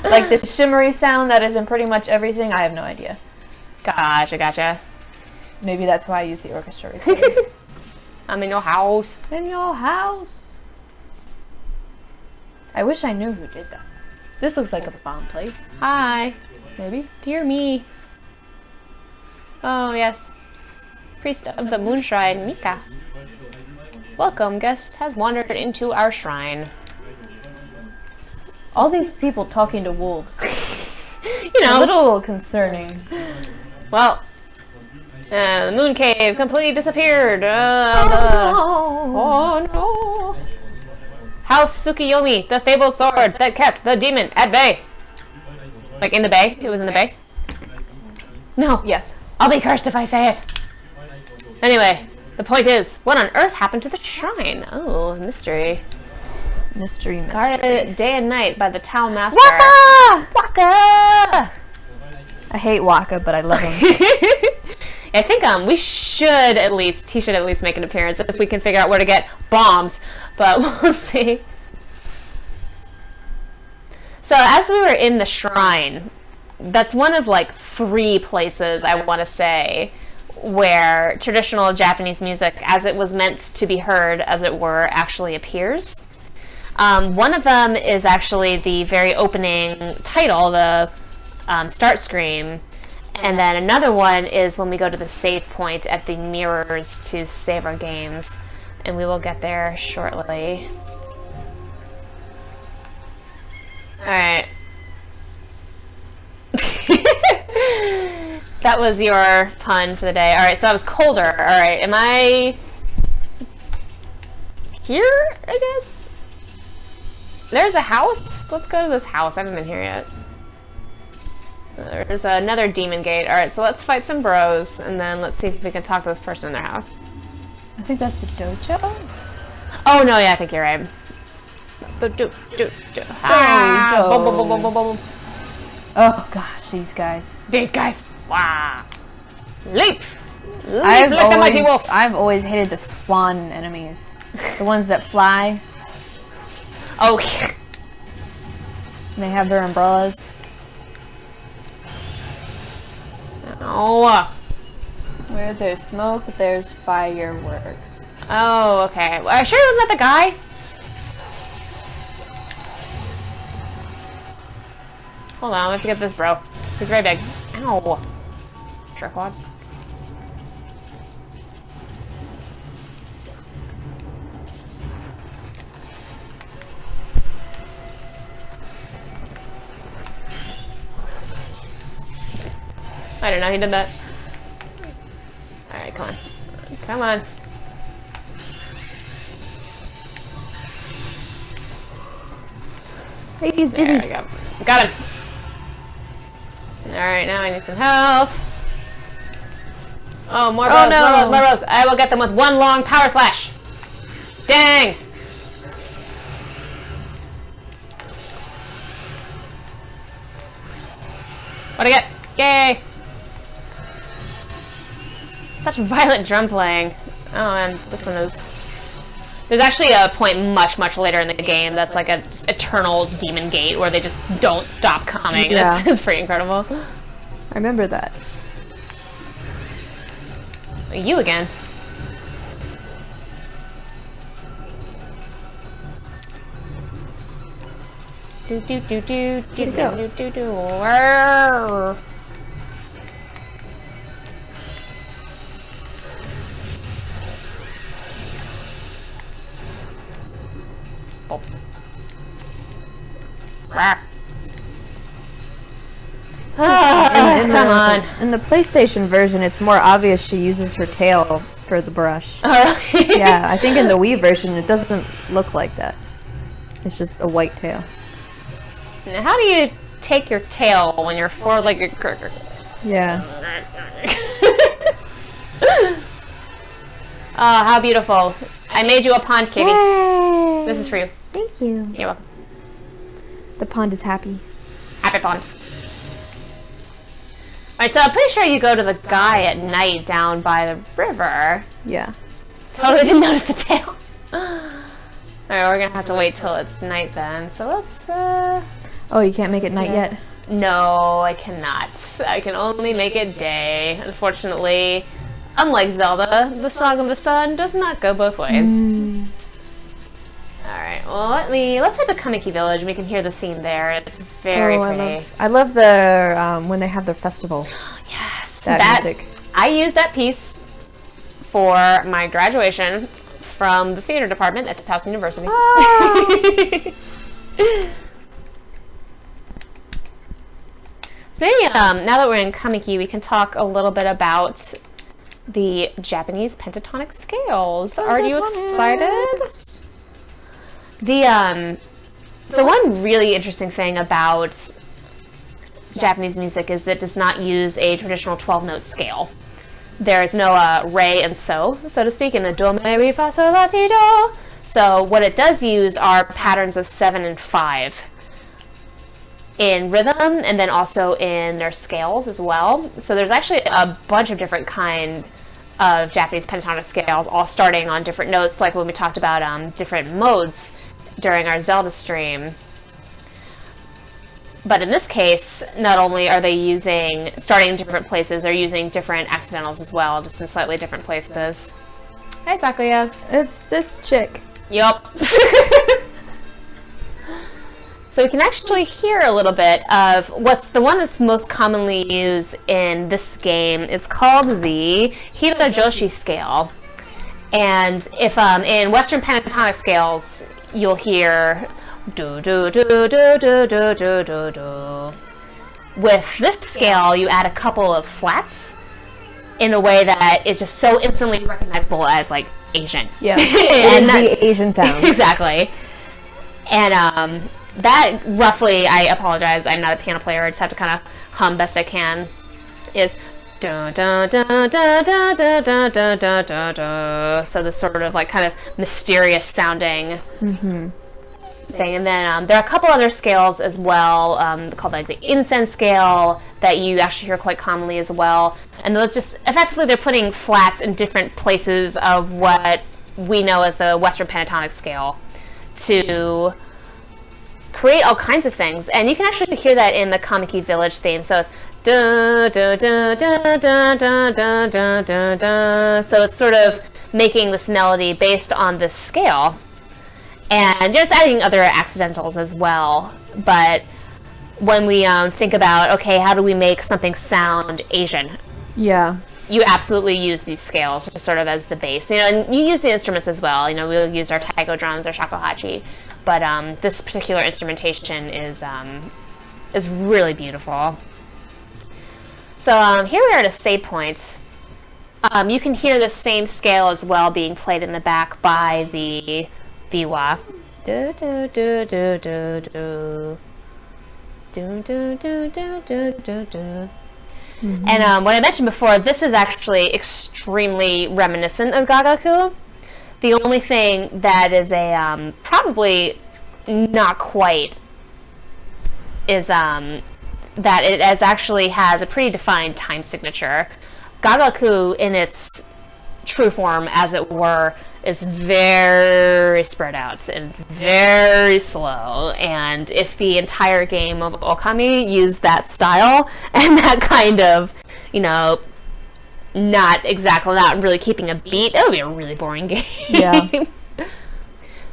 Speaker 2: Like the shimmery sound that is in pretty much everything, I have no idea.
Speaker 1: Gotcha.
Speaker 2: Maybe that's why I used the orchestra recording.
Speaker 1: I'm in your house.
Speaker 2: In your house. I wish I knew who did that. This looks like a bomb place.
Speaker 1: Hi.
Speaker 2: Maybe?
Speaker 1: Dear me. Oh, yes. Priest of the Moon Shrine, Mika. Welcome, guest has wandered into our shrine.
Speaker 2: All these people talking to wolves.
Speaker 1: You know.
Speaker 2: A little concerning.
Speaker 1: Well, the moon cave completely disappeared. Oh no. House Tsukiyomi, the fabled sword that kept the demon at bay. Like in the bay? It was in the bay? No.
Speaker 2: Yes.
Speaker 1: I'll be cursed if I say it. Anyway, the point is, what on earth happened to the shrine? Oh, mystery.
Speaker 2: Mystery.
Speaker 1: Guarded day and night by the Tao Master.
Speaker 2: Waka!
Speaker 1: Waka!
Speaker 2: I hate Waka, but I love him.
Speaker 1: I think he should at least make an appearance if we can figure out where to get bombs, but we'll see. So as we were in the shrine, that's one of like 3 places I want to say where traditional Japanese music, as it was meant to be heard, as it were, actually appears. One of them is actually the very opening title, the start screen, and then another one is when we go to the save point at the mirrors to save our games, and we will get there shortly. Alright. That was your pun for the day. Alright, so I was colder. Alright, am I here, I guess? There's a house? Let's go to this house. I haven't been here yet. There's another demon gate. Alright, so let's fight some bros, and then let's see if we can talk to this person in their house.
Speaker 2: I think that's the dojo.
Speaker 1: Oh, no, yeah, I think you're right.
Speaker 2: Oh gosh, these guys.
Speaker 1: These guys. Wow. Leap! Leap like the mighty wolf.
Speaker 2: I've always hated the swan enemies. The ones that fly.
Speaker 1: Oh,
Speaker 2: They have their umbrellas.
Speaker 1: oh.
Speaker 2: Where there's smoke, there's fireworks.
Speaker 1: Oh, okay. Well, sure wasn't that the guy? Hold on, we have to get this bro. He's very big. Ow. Jerkwad. I don't know, he did that. Alright, come on. Come on.
Speaker 2: Hey, he's dizzy.
Speaker 1: There we go. Got him. Alright, now I need some health. Oh, more bros,
Speaker 2: no.
Speaker 1: more bros, more bros. I will get them with one long power slash. Dang! What'd I get? Yay! Such violent drum playing. Oh, and this one is... There's actually a point much, much later in the game that's like a just eternal demon gate where they just don't stop coming.
Speaker 2: Yeah.
Speaker 1: It's pretty incredible.
Speaker 2: I remember that.
Speaker 1: You again. Do do do do do do
Speaker 2: go?
Speaker 1: do do do. Whirr. Oh. Come on.
Speaker 2: In the PlayStation version, it's more obvious she uses her tail for the brush.
Speaker 1: Oh, really?
Speaker 2: Yeah, I think in the Wii version, it doesn't look like that. It's just a white tail.
Speaker 1: Now, how do you take your tail when you're four-legged?
Speaker 2: Yeah.
Speaker 1: Oh, how beautiful. I made you a pond, Kitty.
Speaker 2: Yay!
Speaker 1: This is for you.
Speaker 2: Thank you.
Speaker 1: You're welcome.
Speaker 2: The pond is happy.
Speaker 1: Happy pond. Alright, so I'm pretty sure you go to the guy at night down by the river.
Speaker 2: Yeah.
Speaker 1: Totally didn't notice the tail. Alright, we're gonna have to wait till it's night then. So let's,
Speaker 2: Oh, you can't make it night yet?
Speaker 1: No, I cannot. I can only make it day. Unfortunately, unlike Zelda, the Song of the Sun does not go both ways. Alright, well let's head to Kamiki Village and we can hear the theme there. It's very pretty.
Speaker 2: I love the when they have their festival.
Speaker 1: Yes,
Speaker 2: That music.
Speaker 1: I used that piece for my graduation from the theater department at Towson University. So now that we're in Kamiki, we can talk a little bit about the Japanese pentatonic scales. Are you excited? So one really interesting thing about Japanese music is it does not use a traditional 12-note scale. There is no re and so to speak, in the do, me, re, fa, sol, la, ti, do. So what it does use are patterns of 7 and 5 in rhythm, and then also in their scales as well. So there's actually a bunch of different kind of Japanese pentatonic scales, all starting on different notes, like when we talked about different modes during our Zelda stream. But in this case, not only are they starting in different places, they're using different accidentals as well, just in slightly different places. Hey, Takuya.
Speaker 2: It's this chick.
Speaker 1: Yup. So we can actually hear a little bit of what's the one that's most commonly used in this game. It's called the Hirajoshi scale. And if in Western pentatonic scales, you'll hear do do do do do do do do do. With this scale, you add a couple of flats in a way that is just so instantly recognizable as like Asian.
Speaker 2: Yeah, it is the Asian sound.
Speaker 1: Exactly. And that roughly, I apologize, I'm not a piano player, I just have to kind of hum best I can, is da da da da da da da da da da da. So this sort of like kind of mysterious sounding thing. And then there are a couple other scales as well, called like the incense scale, that you actually hear quite commonly as well. And those just, effectively they're putting flats in different places of what we know as the Western pentatonic scale to create all kinds of things. And you can actually hear that in the Kamiki Village theme. So it's da da da da da da da da da da. So it's sort of making this melody based on this scale. And it's adding other accidentals as well. But when we think about, okay, how do we make something sound Asian?
Speaker 2: Yeah.
Speaker 1: You absolutely use these scales just sort of as the base. And you use the instruments as well. We'll use our taiko drums or shakuhachi. But this particular instrumentation is really beautiful. So here we are at a save point. You can hear the same scale as well being played in the back by the biwa. Do do do do do do. Do do do do do do do. And what I mentioned before, this is actually extremely reminiscent of Gagaku. The only thing that is a probably not quite is that it actually has a pretty defined time signature. Gagaku, in its true form, as it were, is very spread out and very slow. And if the entire game of Okami used that style and that kind of, not really keeping a beat, it would be a really boring game.
Speaker 2: Yeah.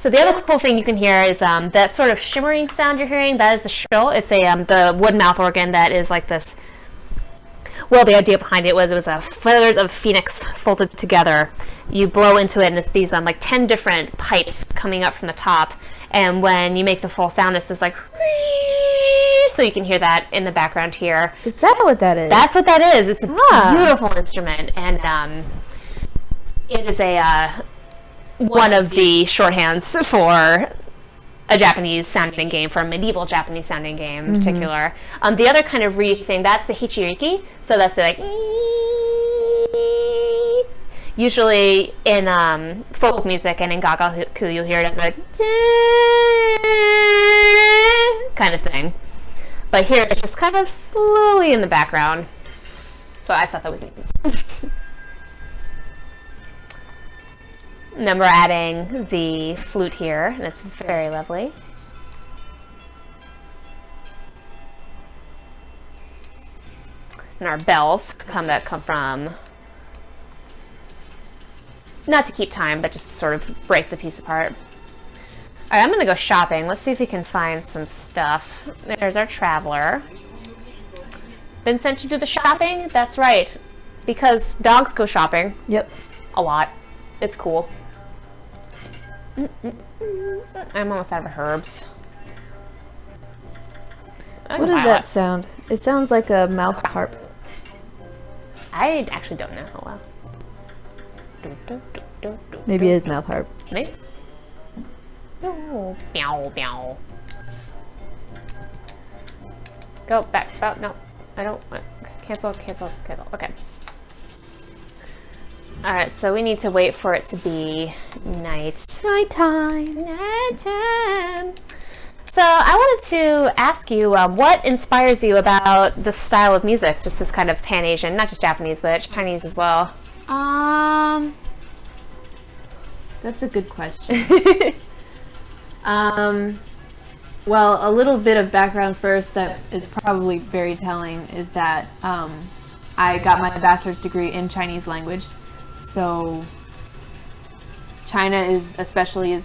Speaker 1: So the other cool thing you can hear is that sort of shimmering sound you're hearing. That is the shrill. It's the wood mouth organ that is like this. Well, the idea behind it was feathers of phoenix folded together. You blow into it, and it's these like 10 different pipes coming up from the top. And when you make the full sound, it's this like, so you can hear that in the background here.
Speaker 2: Is that what that is?
Speaker 1: That's what that is. It's a beautiful instrument, and it is one of the shorthands for a Japanese sounding game, for a medieval Japanese sounding game in particular. The other kind of reed thing, that's the hichiriki. So that's like, usually in folk music and in Gagaku, you'll hear it as a kind of thing. But here it's just kind of slowly in the background. So I thought that was neat. And then we're adding the flute here, and it's very lovely. And our bells come from, not to keep time, but just to sort of break the piece apart. All right, I'm gonna go shopping. Let's see if we can find some stuff. There's our traveler. Been sent to do the shopping? That's right. because dogs go shopping.
Speaker 2: Yep.
Speaker 1: A lot. It's cool. I'm almost out of herbs.
Speaker 2: What does that sound? It sounds like a mouth harp.
Speaker 1: I actually don't know how well.
Speaker 2: Maybe it is mouth harp.
Speaker 1: Maybe. Meow, meow. Go back. Oh, no, I don't. Cancel. Okay. Alright, so we need to wait for it to be nighttime. So I wanted to ask you, what inspires you about this style of music? Just this kind of Pan-Asian, not just Japanese, but Chinese as well.
Speaker 2: That's a good question. Well, a little bit of background first that is probably very telling is that I got my bachelor's degree in Chinese language, so China is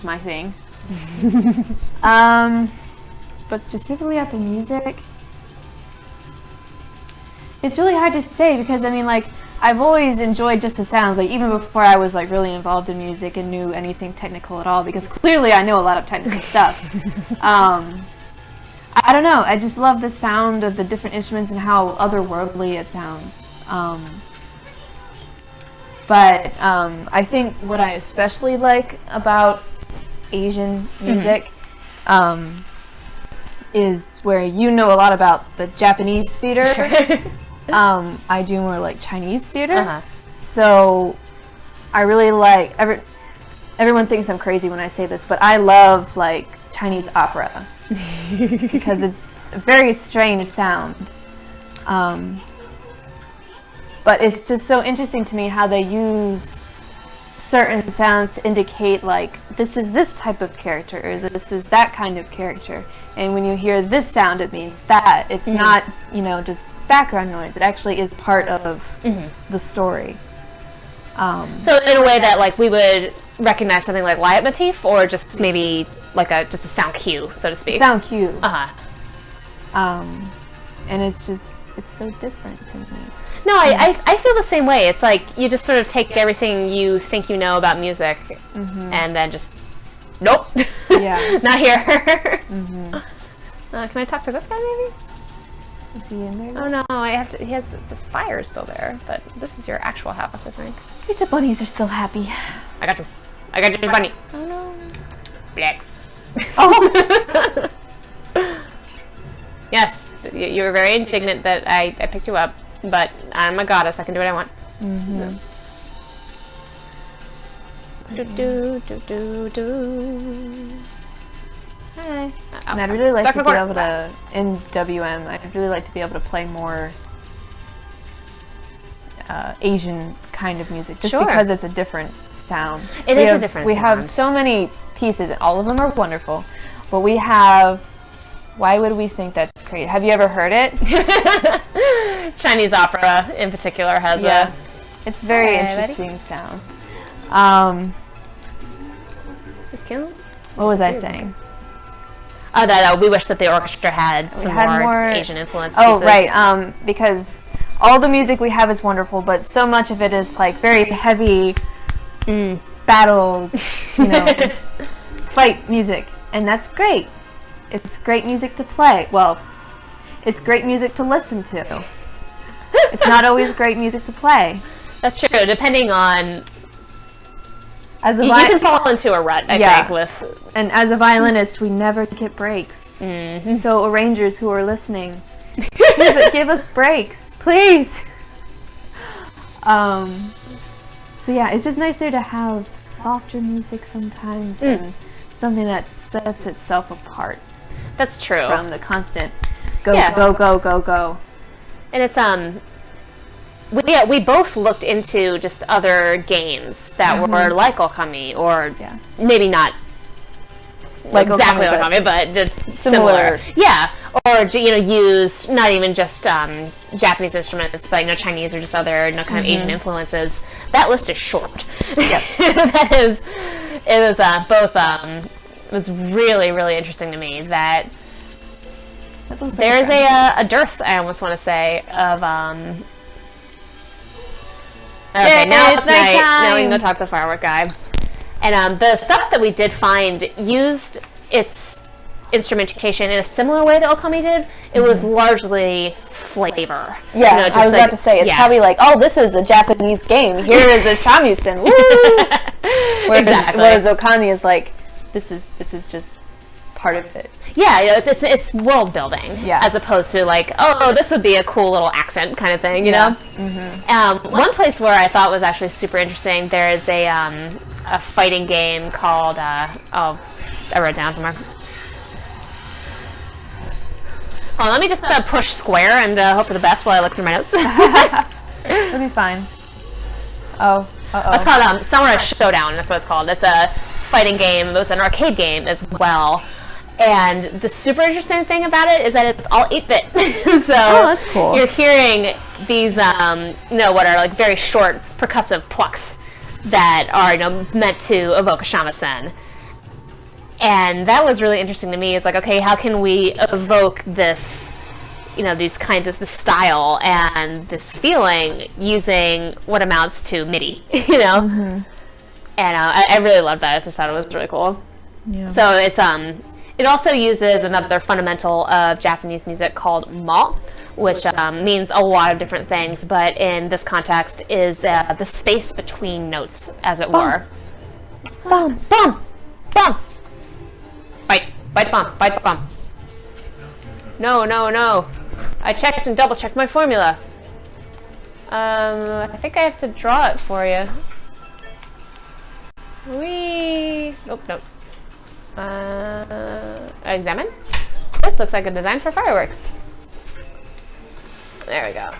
Speaker 2: my thing. But specifically at the music, it's really hard to say because, I mean, like, I've always enjoyed just the sounds, like, even before I was, like, really involved in music and knew anything technical at all, because clearly I know a lot of technical stuff. I don't know, I just love the sound of the different instruments and how otherworldly it sounds. But I think what I especially like about Asian music is where you know a lot about the Japanese theater. I do more like Chinese theater. So I really like, everyone thinks I'm crazy when I say this, but I love like Chinese opera because it's a very strange sound. But it's just so interesting to me how they use certain sounds to indicate like this is this type of character or this is that kind of character, and when you hear this sound it means that. It's not, you know, just background noise. It actually is part of the story.
Speaker 1: So in a way that like we would recognize something like leitmotif, or just maybe like just a sound cue, so to speak.
Speaker 2: Sound cue.
Speaker 1: And
Speaker 2: it's so different to me.
Speaker 1: No, I feel the same way. It's like you just sort of take everything you think you know about music and then just, nope.
Speaker 2: Yeah.
Speaker 1: Not here. Can I talk to this guy maybe?
Speaker 2: Is he in there?
Speaker 1: Oh no, he has the fire still there, but this is your actual house, I think.
Speaker 2: The bunnies are still happy.
Speaker 1: I got your bunny.
Speaker 2: Oh no.
Speaker 1: Black.
Speaker 2: Oh.
Speaker 1: Yes, you were very indignant that I picked you up. But I'm a goddess. I can do what I want. Hey.
Speaker 2: And I'd really like to be able to, in WM, I'd really like to be able to play more Asian kind of music, just because it's a different sound.
Speaker 1: It is a different sound.
Speaker 2: We have so many pieces, and all of them are wonderful, but we have... Why would we think that's great? Have you ever heard it?
Speaker 1: Chinese opera, in particular, has a...
Speaker 2: It's very interesting sound. What was I saying?
Speaker 1: Oh, that we wish that the orchestra had some more Asian influence pieces.
Speaker 2: Oh, right. Because all the music we have is wonderful, but so much of it is like very heavy battle, you know, fight music, and that's great. It's great music to play. Well, it's great music to listen to. It's not always great music to play.
Speaker 1: That's true, depending on... You can fall into a rut, I think, with...
Speaker 2: And as a violinist, we never get breaks. So arrangers who are listening, give us breaks, please. So yeah, it's just nicer to have softer music sometimes and something that sets itself apart.
Speaker 1: That's true.
Speaker 2: From the constant go, go, go.
Speaker 1: And it's, we both looked into just other games that were like Okami, or maybe not
Speaker 2: like
Speaker 1: exactly Okami, but just similar. Yeah. Or, you know, used not even just Japanese instruments, but, you know, Chinese or just other, you know, kind of Asian influences. That list is short.
Speaker 2: Yes.
Speaker 1: It was both... It was really, really interesting to me that there's a dearth, I almost want to say, of Okay,
Speaker 2: Yay,
Speaker 1: now
Speaker 2: it's
Speaker 1: it's night.
Speaker 2: nighttime.
Speaker 1: Now we can go talk to the firework guy. And the stuff that we did find used its instrumentation in a similar way that Okami did. It was largely flavor.
Speaker 2: Yeah,
Speaker 1: You know, just
Speaker 2: I was
Speaker 1: like-
Speaker 2: about to say, it's
Speaker 1: yeah.
Speaker 2: probably like, oh, this is a Japanese game. Here is a shamisen. Woo!
Speaker 1: Exactly.
Speaker 2: Whereas Okami is like, this is just part of it.
Speaker 1: Yeah, you know, it's world building,
Speaker 2: Yeah.
Speaker 1: as opposed to like, oh, this would be a cool little accent kind of thing, you know. One place where I thought was actually super interesting, there is a fighting game called I wrote it down somewhere. Oh, let me just push square and hope for the best while I look through my notes.
Speaker 2: It'll be fine. Oh,
Speaker 1: It's called Samurai Showdown. That's what it's called. It's a fighting game. It was an arcade game as well. And the super interesting thing about it is that it's all 8-bit. So
Speaker 2: that's cool.
Speaker 1: You're hearing these, what are like very short percussive plucks that are meant to evoke a shamisen. And that was really interesting to me. It's like, okay, how can we evoke this, these kinds of this style and this feeling using what amounts to MIDI, And I really loved that. I just thought it was really cool.
Speaker 2: Yeah.
Speaker 1: So it's it also uses another fundamental of Japanese music called ma, which means a lot of different things, but in this context is the space between notes, as it were.
Speaker 2: Bum.
Speaker 1: Bum, bum. Bite bum, bite bum. No. I checked and double checked my formula. I think I have to draw it for you. Nope. Examine. This looks like a design for fireworks. There we go.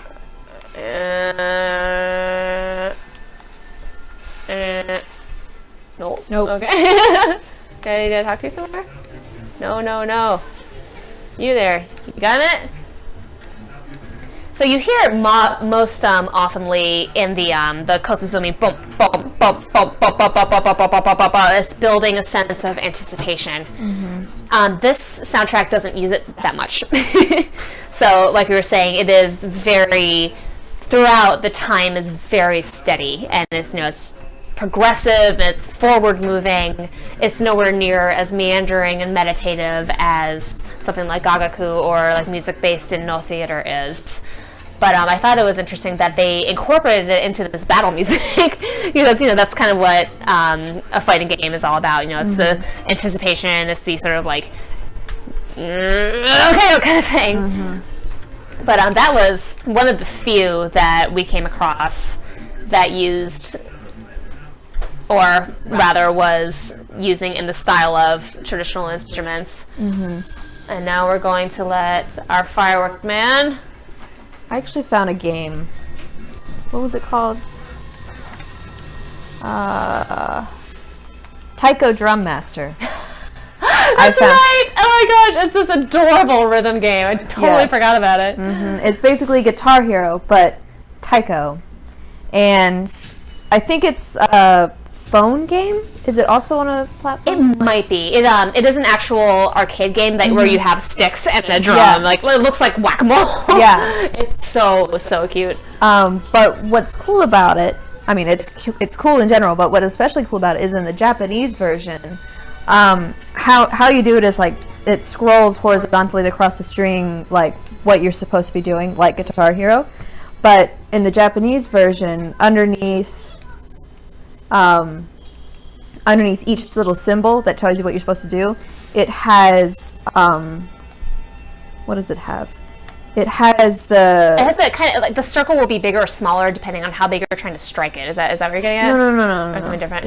Speaker 1: Nope. Okay. Did I talk to you somewhere? No. You there. You got it? So you hear it most oftenly in the kotsuzumi boom, boom, boom, boom, boom, boom, boom, boom, boom, boom, boom, boom, boom. It's building a sense of anticipation. This soundtrack doesn't use it that much. So, like we were saying, it is very, throughout the time is very steady, and it's progressive, and it's forward moving. It's nowhere near as meandering and meditative as something like Gagaku or like music based in no theater is. But I thought it was interesting that they incorporated it into this battle music because that's kind of what a fighting game is all about. It's the anticipation, it's the sort of like okay kind of thing. But that was one of the few that we came across that used, or rather was using in the style of traditional instruments. And now we're going to let our firework man.
Speaker 2: I actually found a game. What was it called? Taiko Drum Master.
Speaker 1: That's right! Oh my gosh, it's this adorable rhythm game. I totally forgot about it.
Speaker 2: It's basically Guitar Hero, but Taiko. And I think it's a phone game. Is it also on a platform?
Speaker 1: It might be. It is an actual arcade game where you have sticks and a drum.
Speaker 2: Yeah.
Speaker 1: Like it looks like whack-a-mole.
Speaker 2: Yeah.
Speaker 1: It's so cute.
Speaker 2: But what's cool about it, I mean, it's cool in general, but what's especially cool about it is in the Japanese version, how you do it is like it scrolls horizontally across the string like what you're supposed to be doing, like Guitar Hero. But in the Japanese version, underneath each little symbol that tells you what you're supposed to do, it has what does it have? It has
Speaker 1: that kind of like the circle will be bigger or smaller depending on how big you're trying to strike it. Is that what you're getting at?
Speaker 2: No.
Speaker 1: Or something different?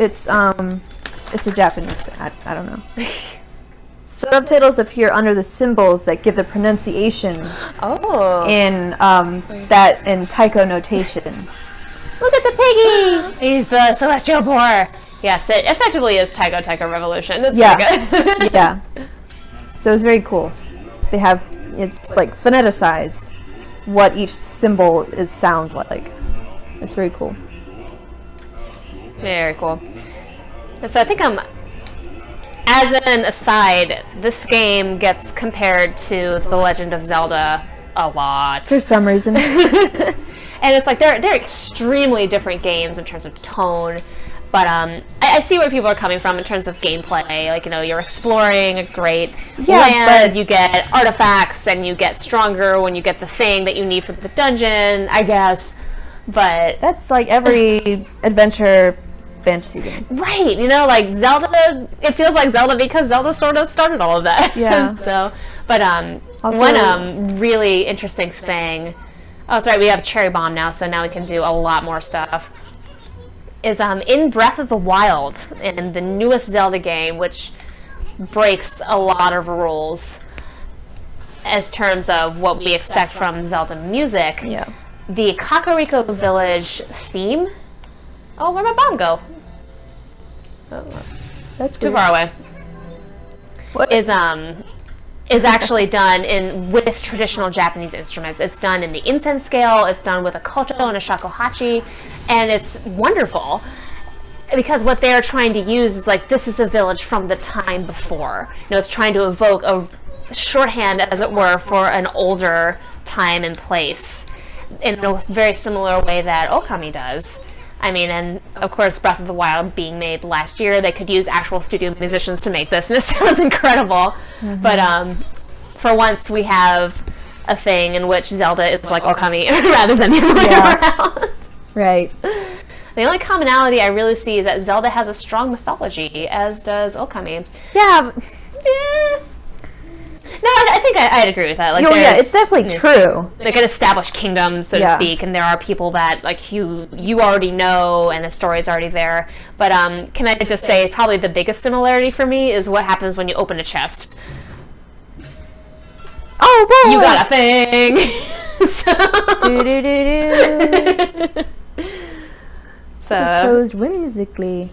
Speaker 2: It's a Japanese thing. I don't know. Subtitles appear under the symbols that give the pronunciation in Taiko notation. Look at the piggy!
Speaker 1: He's the celestial boar. Yes, it effectively is Taiko Revolution. It's pretty good.
Speaker 2: Yeah. So it's very cool. It's like phoneticized what each symbol sounds like. It's very cool.
Speaker 1: Very cool. And so I think as an aside, this game gets compared to The Legend of Zelda a lot.
Speaker 2: For some reason.
Speaker 1: and it's like they're extremely different games in terms of tone. But I see where people are coming from in terms of gameplay. Like, you're exploring a great land, you get artifacts, and you get stronger when you get the thing that you need for the dungeon, I guess. But
Speaker 2: that's like every adventure fantasy game.
Speaker 1: Right, like Zelda, it feels like Zelda because Zelda sort of started all of that.
Speaker 2: Yeah.
Speaker 1: So, but one really interesting thing, that's right, we have Cherry Bomb now, so now we can do a lot more stuff, is in Breath of the Wild, in the newest Zelda game, which breaks a lot of rules as terms of what we expect from Zelda music.
Speaker 2: Yeah.
Speaker 1: The Kakariko Village theme. Oh, where'd my bomb go? Oh,
Speaker 2: that's
Speaker 1: too far away.
Speaker 2: What?
Speaker 1: Is actually done with traditional Japanese instruments. It's done in the incense scale, it's done with a koto and a shakuhachi, and it's wonderful because what they're trying to use is like, this is a village from the time before. It's trying to evoke a shorthand, as it were, for an older time and place in a very similar way that Okami does. I mean, and of course, Breath of the Wild being made last year, they could use actual studio musicians to make this, and it sounds incredible. Mm-hmm. But for once, we have a thing in which Zelda is like Okami rather than the other way around.
Speaker 2: Right.
Speaker 1: The only commonality I really see is that Zelda has a strong mythology, as does Okami.
Speaker 2: Yeah.
Speaker 1: No, I think I'd agree with that. Like,
Speaker 2: it's definitely true.
Speaker 1: Like an established kingdom, so to speak, and there are people that like you already know, and the story's already there. But can I just say, probably the biggest similarity for me is what happens when you open a chest.
Speaker 2: Oh boy!
Speaker 1: You got a thing. So
Speaker 2: it's closed whimsically.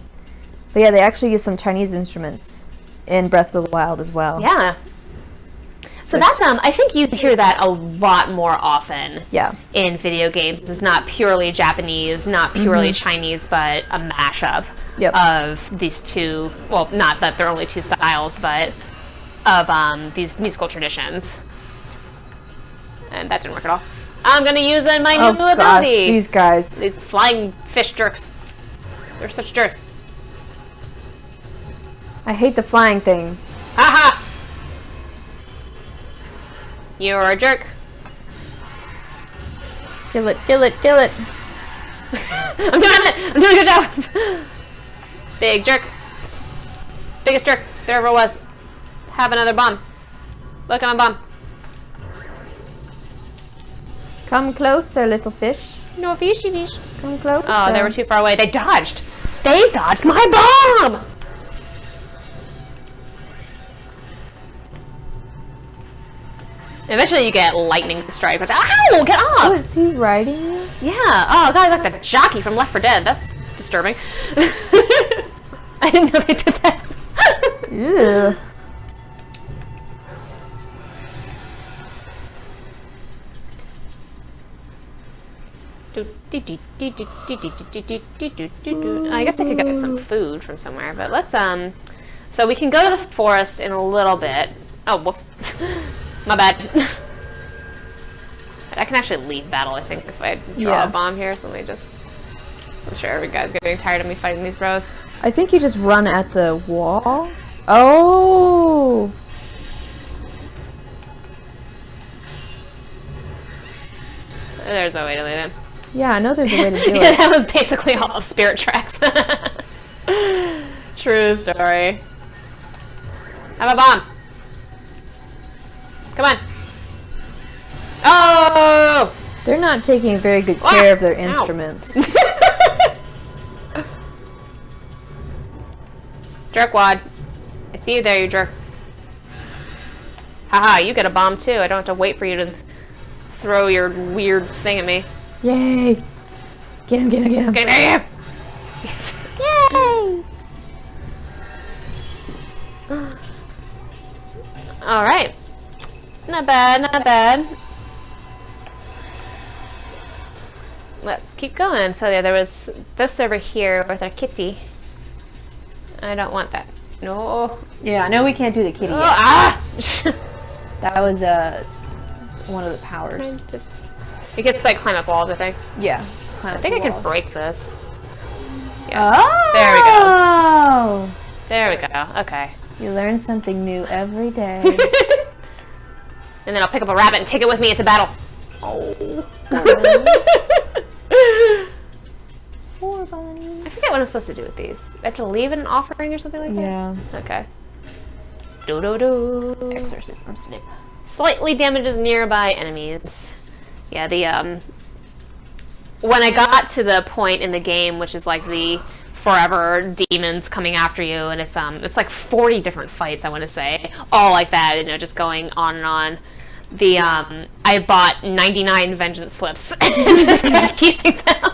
Speaker 2: But yeah, they actually use some Chinese instruments in Breath of the Wild as well.
Speaker 1: Yeah. So that's I think you hear that a lot more often.
Speaker 2: Yeah.
Speaker 1: In video games, it's not purely Japanese, not purely Chinese, but a mashup of these two. Well, not that they're only two styles, but of these musical traditions. And that didn't work at all. I'm gonna use my new ability.
Speaker 2: Gosh, these guys.
Speaker 1: These flying fish jerks. They're such jerks.
Speaker 2: I hate the flying things.
Speaker 1: Haha! You're a jerk.
Speaker 2: Kill it, kill it, kill it.
Speaker 1: I'm doing it! I'm doing a good job! Big jerk. Biggest jerk there ever was. Have another bomb. Look at my bomb.
Speaker 2: Come closer, little fish.
Speaker 1: No fishy fish.
Speaker 2: Come closer.
Speaker 1: Oh, they were too far away. They dodged. They dodged my bomb! Eventually you get lightning strike. Which, ow! Get off!
Speaker 2: Oh, is he riding you?
Speaker 1: Yeah. Oh, God, like the jockey from Left 4 Dead. That's disturbing. I didn't know they did that.
Speaker 2: Ew.
Speaker 1: I guess I could get some food from somewhere, but let's so we can go to the forest in a little bit. Oh, whoops. My bad. I can actually leave battle, I think, if I draw a bomb here, so let me just... I'm sure every guy's getting tired of me fighting these bros.
Speaker 2: I think you just run at the wall. Oh!
Speaker 1: There's a way to lead him.
Speaker 2: Yeah, I know there's a way to do it.
Speaker 1: That was basically all spirit tracks. True story. Have a bomb. Come on. Oh!
Speaker 2: They're not taking very good care of their instruments.
Speaker 1: Jerkwad. I see you there, you jerk. Haha, you get a bomb too. I don't have to wait for you to throw your weird thing at me.
Speaker 2: Yay! Get him, get him, get him.
Speaker 1: Get him!
Speaker 2: Yay!
Speaker 1: Alright. Not bad, not bad. Let's keep going. So yeah, there was this over here with our kitty. I don't want that. No.
Speaker 2: Yeah, I know we can't do the kitty yet.
Speaker 1: Ah!
Speaker 2: That was one of the powers.
Speaker 1: It gets like climb up walls, I think.
Speaker 2: Yeah.
Speaker 1: I think I can break this. Yes.
Speaker 2: Oh!
Speaker 1: There we go. There we go. Okay.
Speaker 2: You learn something new every day.
Speaker 1: And then I'll pick up a rabbit and take it with me into battle. Oh.
Speaker 2: Poor bunny.
Speaker 1: I forget what I'm supposed to do with these. I have to leave an offering or something like that?
Speaker 2: Yeah.
Speaker 1: Okay. Do-do-do.
Speaker 2: Exorcism slip.
Speaker 1: Slightly damages nearby enemies. Yeah, the, when I got to the point in the game, which is like the forever demons coming after you, and it's like 40 different fights, I want to say. All like that, you know, just going on and on. The, I bought 99 vengeance slips and just kept using them.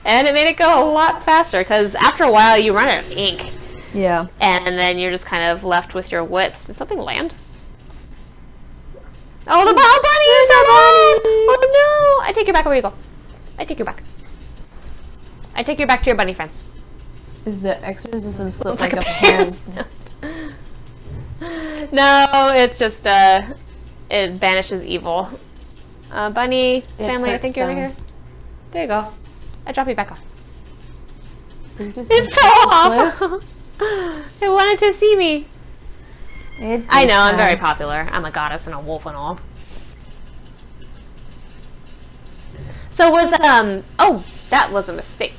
Speaker 1: And it made it go a lot faster, because after a while you run out of ink.
Speaker 2: Yeah.
Speaker 1: And then you're just kind of left with your wits. Did something land? Oh, the ball bunny is alive! Oh no! I take you back where you go. I take you back. I take you back to your bunny friends.
Speaker 2: Is the exorcism slip
Speaker 1: Like
Speaker 2: like
Speaker 1: a
Speaker 2: a parent's?
Speaker 1: No, it's just, it banishes evil. Bunny, family, I think you're over here. There you go. I drop you back off. It fell off! It wanted to see me. I know, I'm very popular. I'm a goddess and a wolf and all. So was, oh, that was a mistake.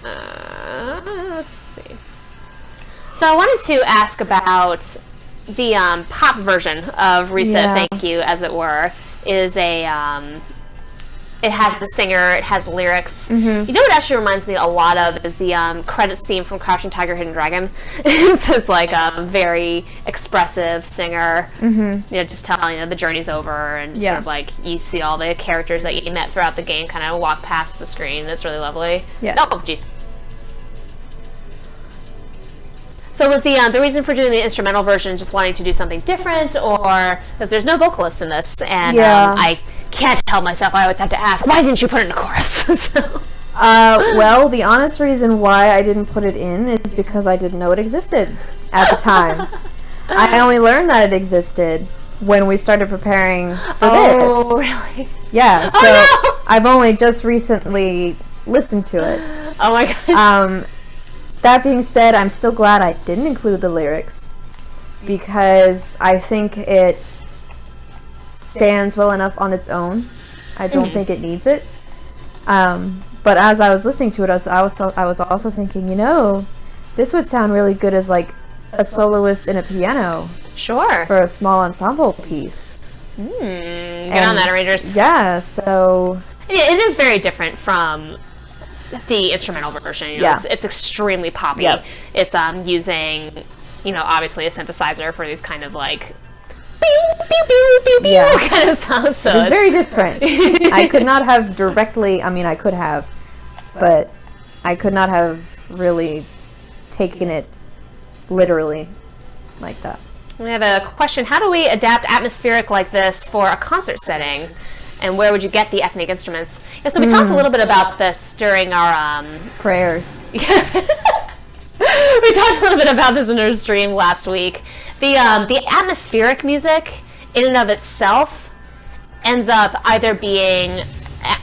Speaker 1: Let's see. So I wanted to ask about the pop version of Reset Thank You, as it were, is a, it has the singer, it has the lyrics.
Speaker 2: Mm-hmm.
Speaker 1: You know what actually reminds me a lot of is the credits theme from Crouching Tiger, Hidden Dragon. It's this like very expressive singer, you know, just telling you the journey's over, and sort of like you see all the characters that you met throughout the game kind of walk past the screen. It's really lovely.
Speaker 2: Yes.
Speaker 1: Oh, jeez. So was the reason for doing the instrumental version just wanting to do something different, or because there's no vocalists in this, and I can't help myself, I always have to ask, why didn't you put it in a chorus? So.
Speaker 2: Well, the honest reason why I didn't put it in is because I didn't know it existed at the time. I only learned that it existed when we started preparing for this.
Speaker 1: Oh, really?
Speaker 2: Yeah, so
Speaker 1: no!
Speaker 2: I've only just recently listened to it.
Speaker 1: Oh my god.
Speaker 2: That being said, I'm still glad I didn't include the lyrics, because I think it stands well enough on its own. I don't think it needs it. But as I was listening to it, I was also thinking, you know, this would sound really good as like a soloist in a piano.
Speaker 1: Sure.
Speaker 2: For a small ensemble piece.
Speaker 1: Get on that, arrangers.
Speaker 2: Yeah, so...
Speaker 1: It is very different from the instrumental version. You know, it's extremely poppy.
Speaker 2: Yep.
Speaker 1: It's using, you know, obviously a synthesizer for these kind of like pew, pew, pew, pew, pew kind of sounds. So
Speaker 2: it's very different. I could not have directly, I mean, I could have, but I could not have really taken it literally like that.
Speaker 1: We have a question. How do we adapt atmospheric like this for a concert setting? And where would you get the ethnic instruments? Yeah, so we talked a little bit about this during our
Speaker 2: prayers.
Speaker 1: We talked a little bit about this in our stream last week. The atmospheric music in and of itself ends up either being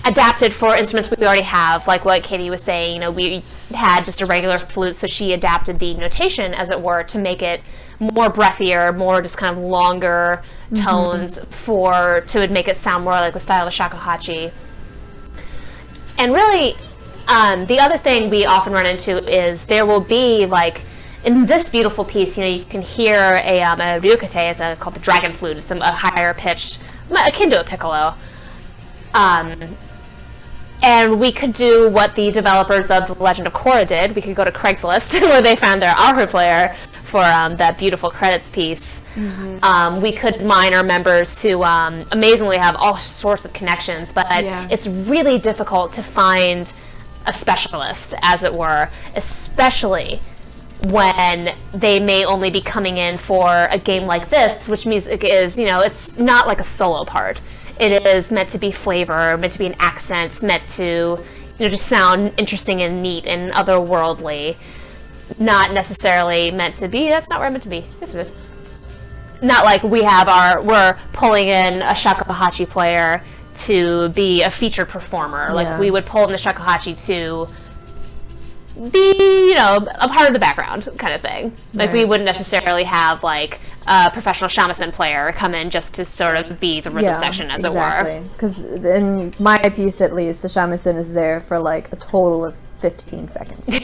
Speaker 1: adapted for instruments we already have, like what Katie was saying. You know, we had just a regular flute, so she adapted the notation, as it were, to make it more breathier, more just kind of longer tones to make it sound more like the style of shakuhachi. And really, the other thing we often run into is there will be, like, in this beautiful piece, you know, you can hear a ryukate, is called the dragon flute. It's a higher pitched, akin to a piccolo. And we could do what the developers of The Legend of Korra did. We could go to Craigslist, where they found their Ahu player for that beautiful credits piece. We could mine our members who amazingly have all sorts of connections, but it's really difficult to find a specialist, as it were, especially when they may only be coming in for a game like this, which music is, you know, it's not like a solo part. It is meant to be flavor, meant to be an accent, meant to, you know, just sound interesting and neat and otherworldly. Not necessarily meant to be, that's not where I'm meant to be. Yes, it is. Not like we're pulling in a shakuhachi player to be a featured performer. Like,
Speaker 3: Yeah.
Speaker 1: we would pull in the shakuhachi to be, you know, a part of the background kind of thing. Like, we
Speaker 3: Right.
Speaker 1: wouldn't necessarily have, like, a professional shamisen player come in just to sort of be the rhythm section, as it were.
Speaker 3: Because in my piece, at least, the shamisen is there for like a total of 15 seconds.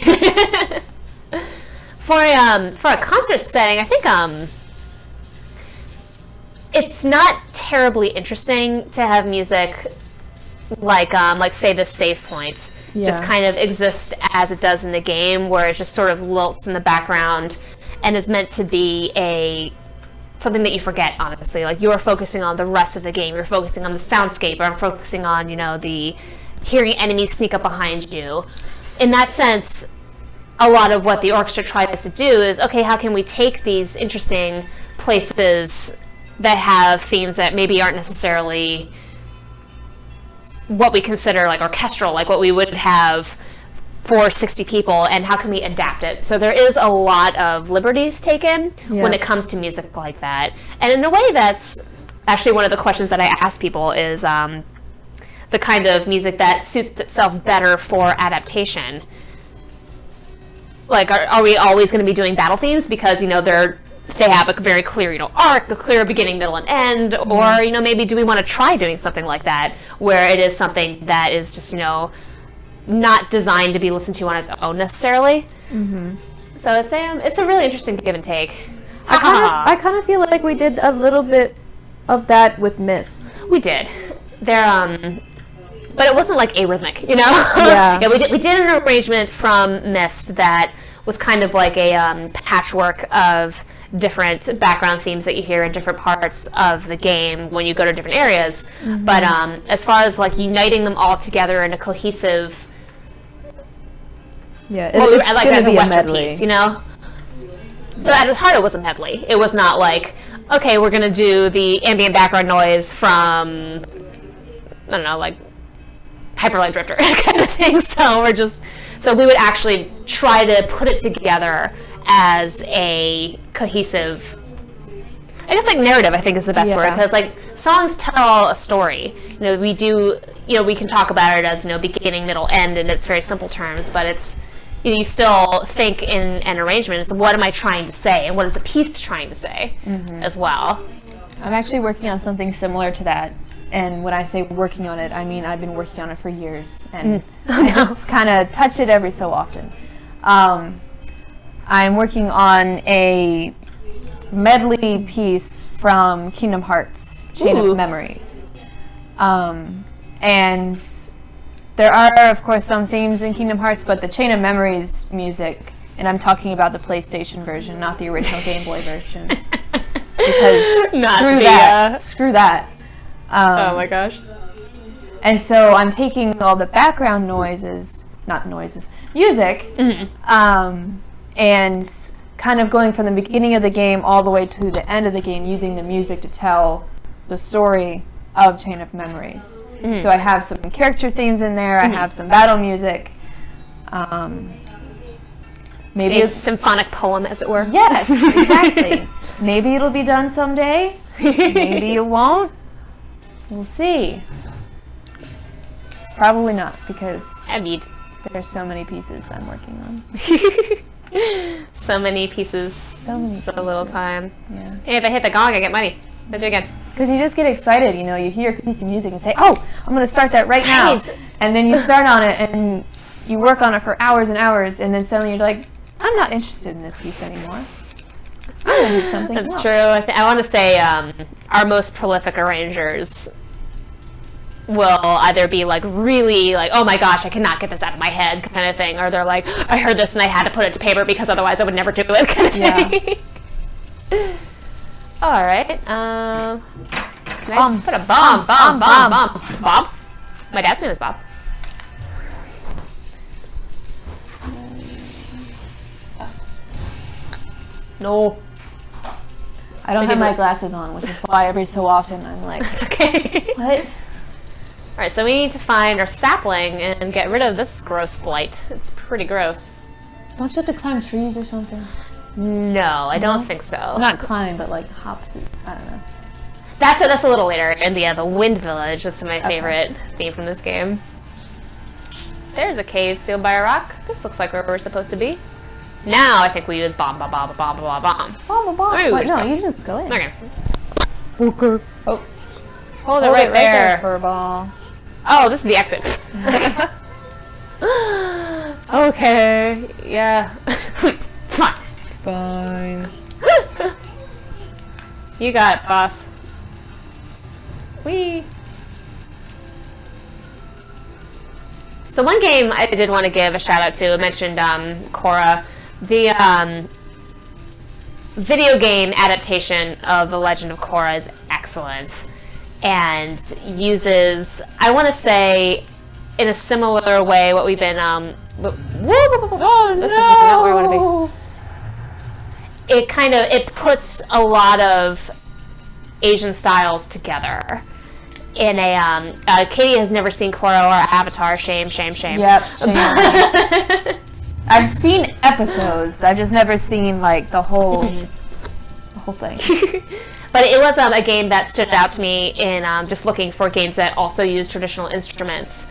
Speaker 1: For a concert setting, I think it's not terribly interesting to have music like say the save points just
Speaker 3: Yeah.
Speaker 1: kind of exist as it does in the game, where it just sort of lilts in the background and is meant to be something that you forget, honestly. Like, you're focusing on the rest of the game, you're focusing on the soundscape, or focusing on, you know, the hearing enemies sneak up behind you. In that sense, a lot of what the orchestra tries to do is, okay, how can we take these interesting places that have themes that maybe aren't necessarily what we consider like orchestral, like what we would have for 60 people, and how can we adapt it? So there is a lot of liberties taken when it comes to music like that. And in a way, that's actually one of the questions that I ask people is the kind of music that suits itself better for adaptation. Like, are we always going to be doing battle themes because, you know, they have a very clear, you know, arc, a clear beginning, middle, and end, or, you know, maybe do we want to try doing something like that, where it is something that is just, you know, not designed to be listened to on its own necessarily. Mm-hmm. So it's a really interesting give and take.
Speaker 3: I kind of feel like we did a little bit of that with Myst.
Speaker 1: We did. But it wasn't like arrhythmic, you know?
Speaker 3: Yeah.
Speaker 1: Yeah, we did an arrangement from Myst that was kind of like a patchwork of different background themes that you hear in different parts of the game when you go to different areas. Mm-hmm. But as far as like uniting them all together in a cohesive,
Speaker 3: Yeah,
Speaker 1: it's
Speaker 3: it's
Speaker 1: like
Speaker 3: going
Speaker 1: as
Speaker 3: to
Speaker 1: a
Speaker 3: be a
Speaker 1: Western
Speaker 3: medley.
Speaker 1: piece, you know? So at its heart, it was a medley. It was not like, okay, we're going to do the ambient background noise from, I don't know, like Hyper Light Drifter kind of thing. So we would actually try to put it together as a cohesive, I guess, like narrative, I think is the best word, because like songs tell a story. You know, we can talk about it as, you know, beginning, middle, end in its very simple terms, but it's, you know, you still think in an arrangement, it's what am I trying to say, and what is the piece trying to say as well.
Speaker 2: I'm actually working on something similar to that. And when I say working on it, I mean I've been working on it for years, and I just kind of touch it every so often. I'm working on a medley piece from Kingdom Hearts, Chain of Memories. And there are, of course, some themes in Kingdom Hearts, but the Chain of Memories music, and I'm talking about the PlayStation version, not the original Game Boy version. Because screw that.
Speaker 1: Oh my gosh.
Speaker 2: And so I'm taking all the background music, and kind of going from the beginning of the game all the way to the end of the game, using the music to tell the story of Chain of Memories. So I have some character themes in there, I have some battle music. Maybe
Speaker 1: A symphonic poem, as it were.
Speaker 2: Yes, exactly. Maybe it'll be done someday. Maybe it won't. We'll see. Probably not, because there's so many pieces I'm working on.
Speaker 1: So many pieces.
Speaker 2: So
Speaker 1: little time.
Speaker 2: Yeah.
Speaker 1: Hey, if I hit the gong, I get money. Let's do it again.
Speaker 2: Because you just get excited, you know, you hear a piece of music and say, oh, I'm going to start that right now.
Speaker 1: Right.
Speaker 2: And then you start on it and you work on it for hours and hours, and then suddenly you're like, I'm not interested in this piece anymore. I'm going to do something else.
Speaker 1: That's true. I want to say our most prolific arrangers will either be like really like, oh my gosh, I cannot get this out of my head kind of thing, or they're like, I heard this and I had to put it to paper because otherwise I would never do it kind of thing. All right. Can I put a bomb? Bob? My dad's name is Bob. No.
Speaker 2: I don't have my glasses on, which is why every so often I'm like,
Speaker 1: Okay.
Speaker 2: what?
Speaker 1: All right, so we need to find our sapling and get rid of this gross blight. It's pretty gross.
Speaker 2: Don't you have to climb trees or something?
Speaker 1: No, I don't think so.
Speaker 2: Not climb, but like hop through. I don't know.
Speaker 1: That's a little later in the Wind Village. That's my favorite theme from this game. There's a cave sealed by a rock. This looks like where we're supposed to be. Now I think we use bomb.
Speaker 2: Wait, no, you just go in.
Speaker 1: Okay.
Speaker 2: Okay.
Speaker 1: Oh. Hold it right there.
Speaker 2: Furball.
Speaker 1: Oh, this is the exit. Okay. Yeah.
Speaker 2: Fine.
Speaker 1: You got it, boss. Whee! So one game I did want to give a shout out to, I mentioned Korra. The video game adaptation of The Legend of Korra is excellent and uses, I want to say, in a similar way what we've been this is not where I want to be. It puts a lot of Asian styles together in a Katie has never seen Korra or Avatar. Shame.
Speaker 2: Yep, shame. I've seen episodes. I've just never seen like the whole thing.
Speaker 1: But it was a game that stood out to me in just looking for games that also use traditional instruments.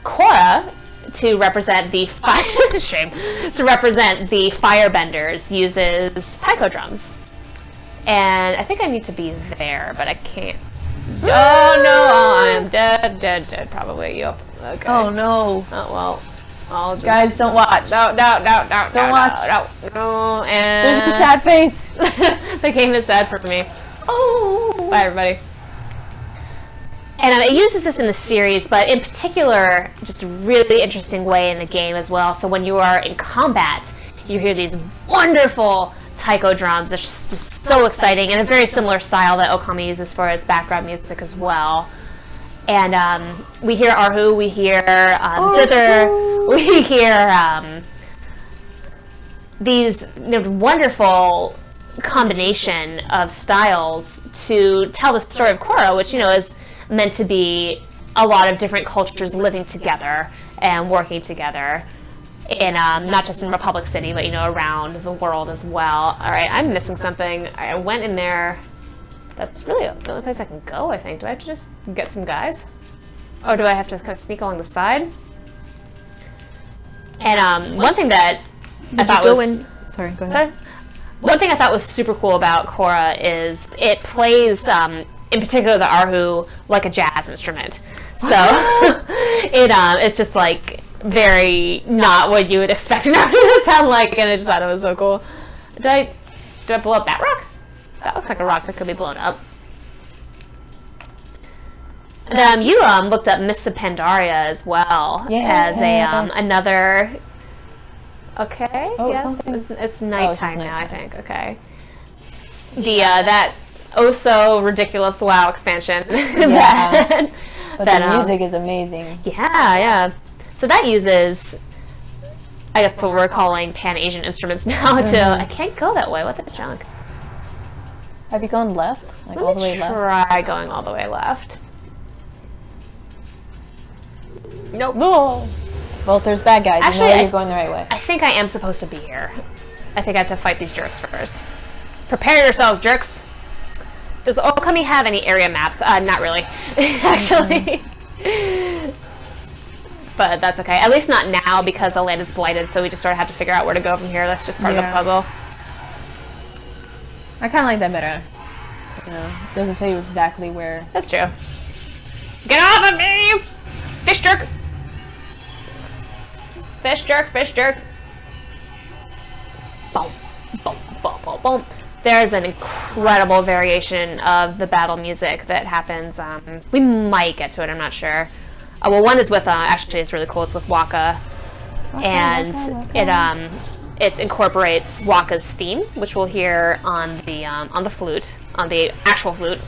Speaker 1: Korra, to represent the firebenders, uses taiko drums. And I think I need to be there, but I can't. Oh no, I'm dead, probably. Yep. Okay.
Speaker 2: Oh no.
Speaker 1: Oh well. I'll just...
Speaker 2: Guys, don't watch.
Speaker 1: No.
Speaker 2: Don't watch.
Speaker 1: No, and...
Speaker 2: There's a sad face.
Speaker 1: The game is sad for me. Oh. Bye, everybody. And it uses this in the series, but in particular, just a really interesting way in the game as well. So when you are in combat, you hear these wonderful taiko drums. They're just so exciting, and a very similar style that Okami uses for its background music as well. And we hear Arhu, we hear zither, we hear these wonderful combination of styles to tell the story of Korra, which is meant to be a lot of different cultures living together and working together in not just in Republic City, but around the world as well. All right, I'm missing something. I went in there. That's really the only place I can go, I think. Do I have to just get some guys? Or do I have to kind of sneak along the side? And one thing that I thought was...
Speaker 3: Sorry, go ahead.
Speaker 1: One thing I thought was super cool about Korra is it plays, in particular the Arhu, like a jazz instrument. So it's just like very not what you would expect an Arhu to sound like, and I just thought it was so cool. Did I blow up that rock? That looks like a rock that could be blown up. And you looked up Mists of Pandaria as well as another. Okay.
Speaker 2: Oh,
Speaker 1: yes, it's nighttime now. I think. Okay. That so ridiculous WoW expansion.
Speaker 2: Yeah. But the music is amazing.
Speaker 1: Yeah. So that uses, I guess, what we're calling Pan-Asian instruments now. I can't go that way. What the junk?
Speaker 2: Have you gone left? Like all the way left?
Speaker 1: Try going all the way left. Nope.
Speaker 2: No. Well, if there's bad guys,
Speaker 1: Actually,
Speaker 2: you're going the right way.
Speaker 1: I think I am supposed to be here. I think I have to fight these jerks first. Prepare yourselves, jerks. Does Okami have any area maps? Not really, actually. But that's okay. At least not now, because the land is blighted, so we just sort of have to figure out where to go from here. That's just part of the puzzle.
Speaker 2: I kind of like that better. It doesn't tell you exactly where.
Speaker 1: That's true. Get off of me! Fish jerk! Fish jerk! Boom, boom, boom, boom, boom. There's an incredible variation of the battle music that happens. We might get to it, I'm not sure. Well, one is with, actually it's really cool, it's with Waka. And it incorporates Waka's theme, which we'll hear on the flute, on the actual flute.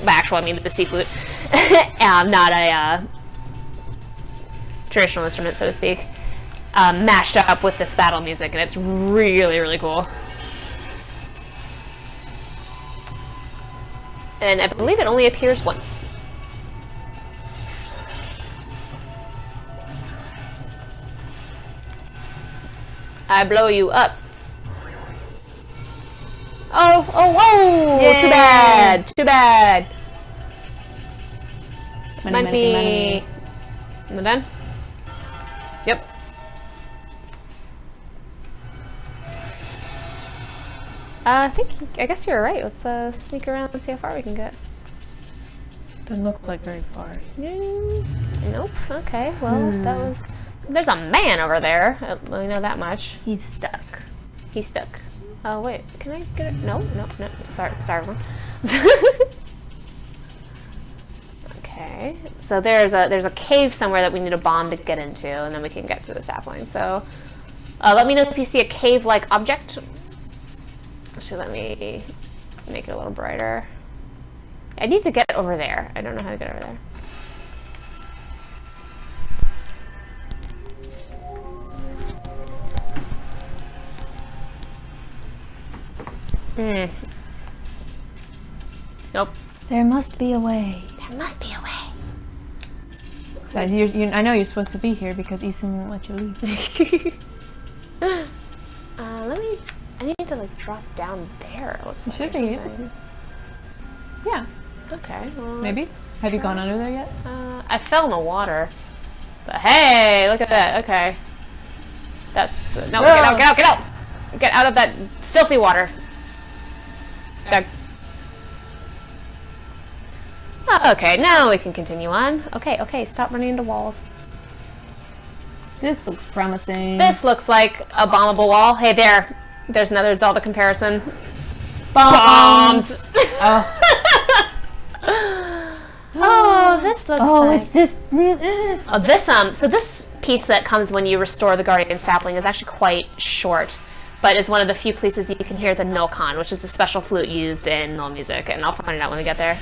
Speaker 1: By actual, I mean the sea flute. Not a traditional instrument, so to speak. Mashed up with this battle music, and it's really, really cool. And I believe it only appears once. I blow you up. Oh, whoa!
Speaker 2: Yay.
Speaker 1: Too bad. Might be... Am I done? Yep. I guess you're right. Let's sneak around and see how far we can get.
Speaker 2: Doesn't look like very far.
Speaker 1: Nope. Okay. Well, that was... There's a man over there. We know that much.
Speaker 2: He's stuck.
Speaker 1: He's stuck. Oh, wait. Can I get it? No. Sorry, everyone. Okay. So there's a cave somewhere that we need a bomb to get into, and then we can get to the sapling. So let me know if you see a cave-like object. Actually, let me make it a little brighter. I need to get over there. I don't know how to get over there. Nope.
Speaker 2: There must be a way.
Speaker 1: There must be a way.
Speaker 2: So I know you're supposed to be here because Ethan won't let you leave.
Speaker 1: I need to like drop down there.
Speaker 2: You should be able to. Yeah.
Speaker 1: Okay. Well,
Speaker 2: maybe. Have you gone under there yet?
Speaker 1: I fell in the water. But hey, look at that. Okay. That's the, no. Get out! Get out of that filthy water. Okay, now we can continue on. Okay, stop running into walls.
Speaker 2: This looks promising.
Speaker 1: This looks like a bombable wall. Hey there. There's another Zelda comparison.
Speaker 2: Bombs!
Speaker 1: Oh. Oh, this looks like...
Speaker 2: it's this...
Speaker 1: So this piece that comes when you restore the Guardian Sapling is actually quite short, but is one of the few places you can hear the Nokon, which is the special flute used in Null music, and I'll find it out when we get there.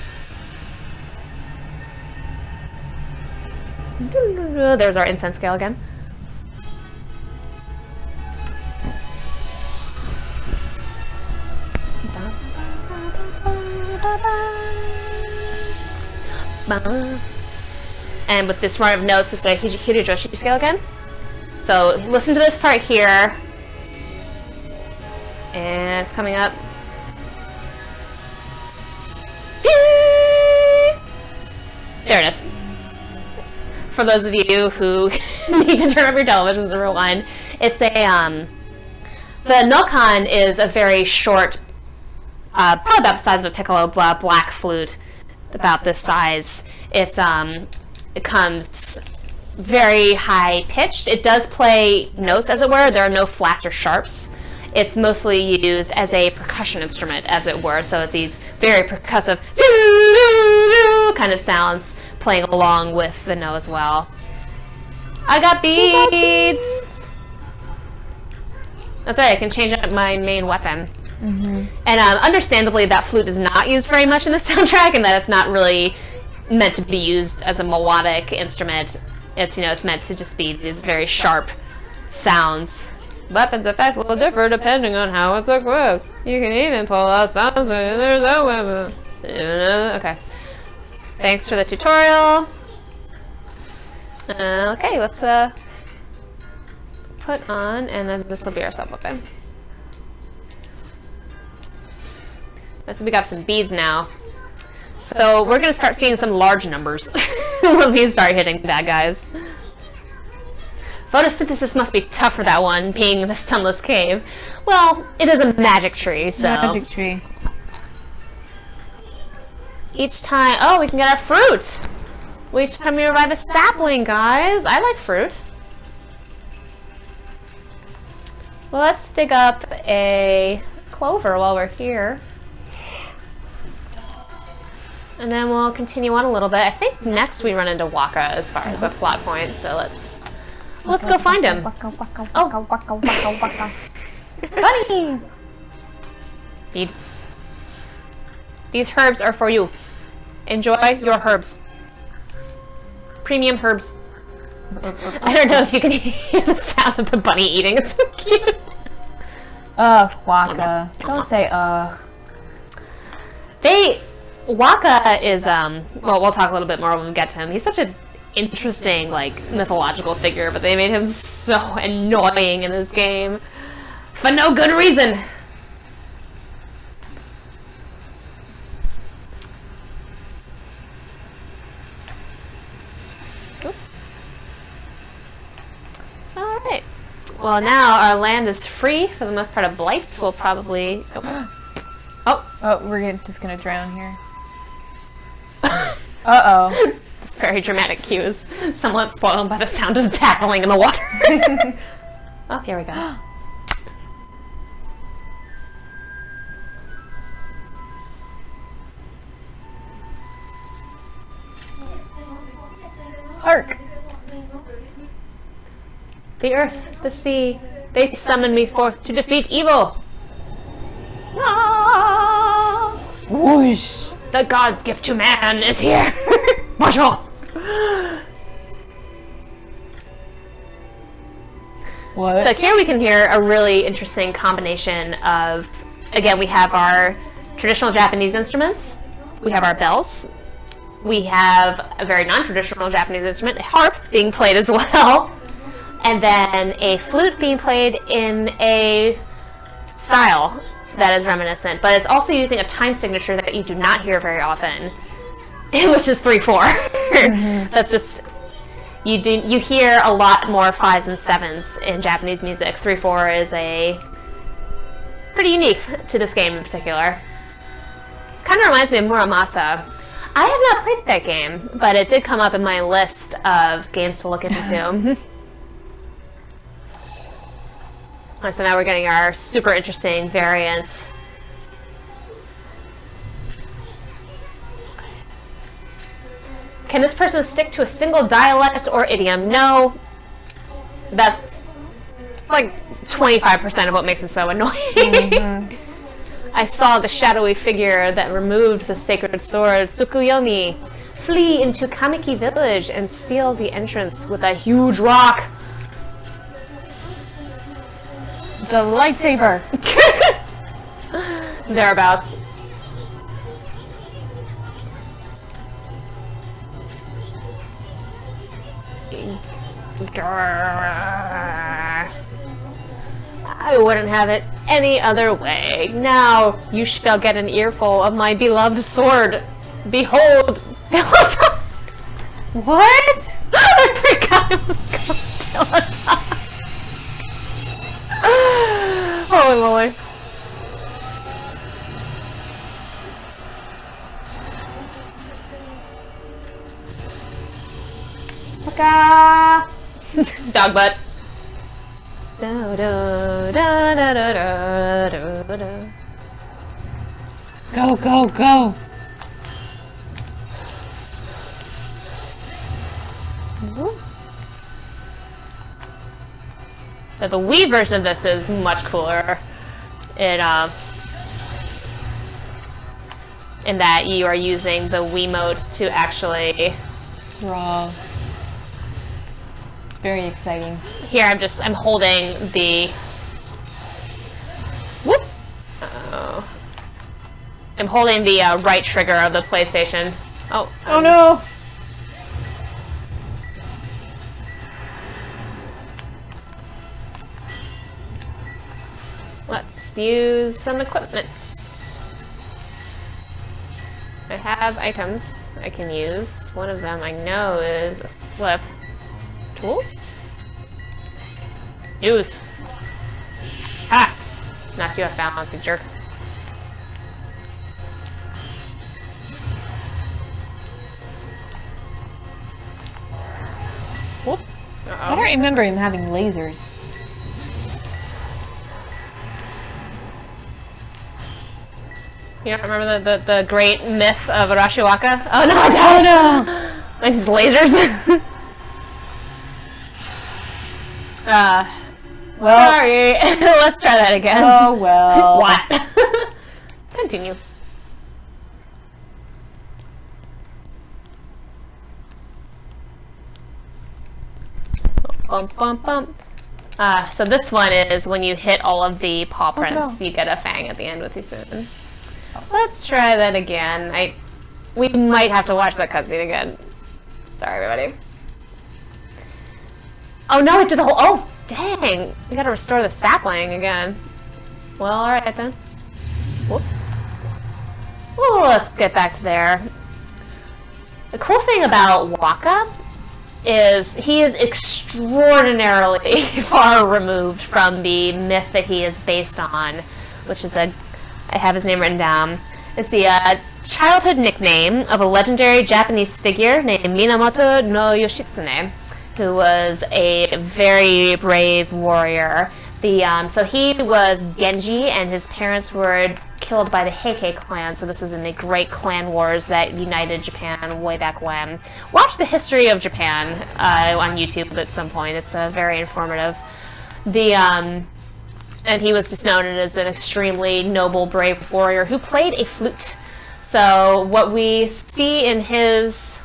Speaker 1: There's our incense scale again. And with this run of notes, it's a Hirajoshi scale again. So listen to this part here. And it's coming up. There it is. For those of you who need to turn off your televisions and rewind, it's a, the Nokon is a very short, probably about the size of a piccolo black flute, about this size. It's, it comes very high pitched. It does play notes, as it were. There are no flats or sharps. It's mostly used as a percussion instrument, as it were, so these very percussive kind of sounds playing along with the note as well. I got beads! That's right, I can change up my main weapon. And understandably, that flute is not used very much in the soundtrack, and that it's not really meant to be used as a melodic instrument. It's, you know, it's meant to just be these very sharp sounds. Weapons effect will differ depending on how it's equipped. You can even pull out sounds when there's no weapon. Okay. Thanks for the tutorial. Okay, let's put on, and then this will be our sub-weapon. So we got some beads now. So we're gonna start seeing some large numbers when we start hitting bad guys. Photosynthesis must be tough for that one, being in the sunless cave. Well, it is a magic tree, so...
Speaker 2: Magic tree.
Speaker 1: Each time... Oh, we can get our fruit! Each time we revive a sapling, guys! I like fruit. Well, let's dig up a clover while we're here. And then we'll continue on a little bit. I think next we run into Waka as far as a plot point, so let's go find him. Bunnies! These herbs are for you. Enjoy your herbs. Premium herbs. I don't know if you can hear the sound of the bunny eating. It's so cute.
Speaker 2: Waka. Don't say
Speaker 1: Waka is, well, we'll talk a little bit more when we get to him. He's such an interesting, like, mythological figure, but they made him so annoying in this game. For no good reason! Well, now our land is free for the most part of blights. We'll probably...
Speaker 2: Oh, we're just gonna drown here. Uh-oh.
Speaker 1: It's very dramatic cues. Somewhat spoiled by the sound of tackling in the water. Oh, here we go.
Speaker 2: Hark!
Speaker 1: The earth, the sea, they summon me forth to defeat evil. Ah!
Speaker 2: Whoosh!
Speaker 1: The god's gift to man is here. Marshall.
Speaker 2: What?
Speaker 1: So here we can hear a really interesting combination of, again, we have our traditional Japanese instruments, we have our bells, we have a very non-traditional Japanese instrument, a harp, being played as well, and then a flute being played in a style that is reminiscent, but it's also using a time signature that you do not hear very often, which is 3/4. That's just... You hear a lot more 5s and 7s in Japanese music. 3/4 is a pretty unique to this game in particular. This kind of reminds me of Muramasa. I have not played that game, but it did come up in my list of games to look into. So now we're getting our super interesting variants. Can this person stick to a single dialect or idiom? No. That's like 25% of what makes him so annoying. I saw the shadowy figure that removed the sacred sword, Tsukuyomi, flee into Kamiki village and seal the entrance with a huge rock.
Speaker 2: The lightsaber!
Speaker 1: Thereabouts. I wouldn't have it any other way. Now you shall get an earful of my beloved sword. Behold, Peloton.
Speaker 2: What?
Speaker 1: I forgot it was called Peloton. Holy moly. Dog butt.
Speaker 2: Go, go, go!
Speaker 1: So the Wii version of this is much cooler. It in that you are using the Wiimote to actually
Speaker 2: Raw. It's very exciting.
Speaker 1: Here I'm holding the whoop. Uh-oh. I'm holding the right trigger of the PlayStation. Oh.
Speaker 2: Oh no!
Speaker 1: Let's use some equipment. I have items I can use. One of them I know is a slip. Tools? Use. Ha! Knocked you off balance, you jerk. Whoop. Uh-oh.
Speaker 2: I don't remember him having lasers.
Speaker 1: You don't remember the great myth of Arashiwaka? Oh no, I don't!
Speaker 2: Oh no!
Speaker 1: And his lasers.
Speaker 2: Well,
Speaker 1: sorry. Let's try that again.
Speaker 2: oh well.
Speaker 1: What? Continue. Bump, bump, bump. So this one is when you hit all of the paw prints, you get a fang at the end with you soon. Let's try that again. We might have to watch that cutscene again. Sorry, everybody. Oh no, it did the whole. Oh, dang! We gotta restore the sapling again. Well, alright then. Whoops. Oh, let's get back to there. The cool thing about Waka he is extraordinarily far removed from the myth that he is based on, which is I have his name written down. It's the childhood nickname of a legendary Japanese figure named Minamoto no Yoshitsune, who was a very brave warrior. So he was Genji, and his parents were killed by the Heike clan, so this is in the Great Clan Wars that united Japan way back when. Watch the history of Japan on YouTube at some point. It's very informative. And he was just known as an extremely noble, brave warrior who played a flute. So what we see in his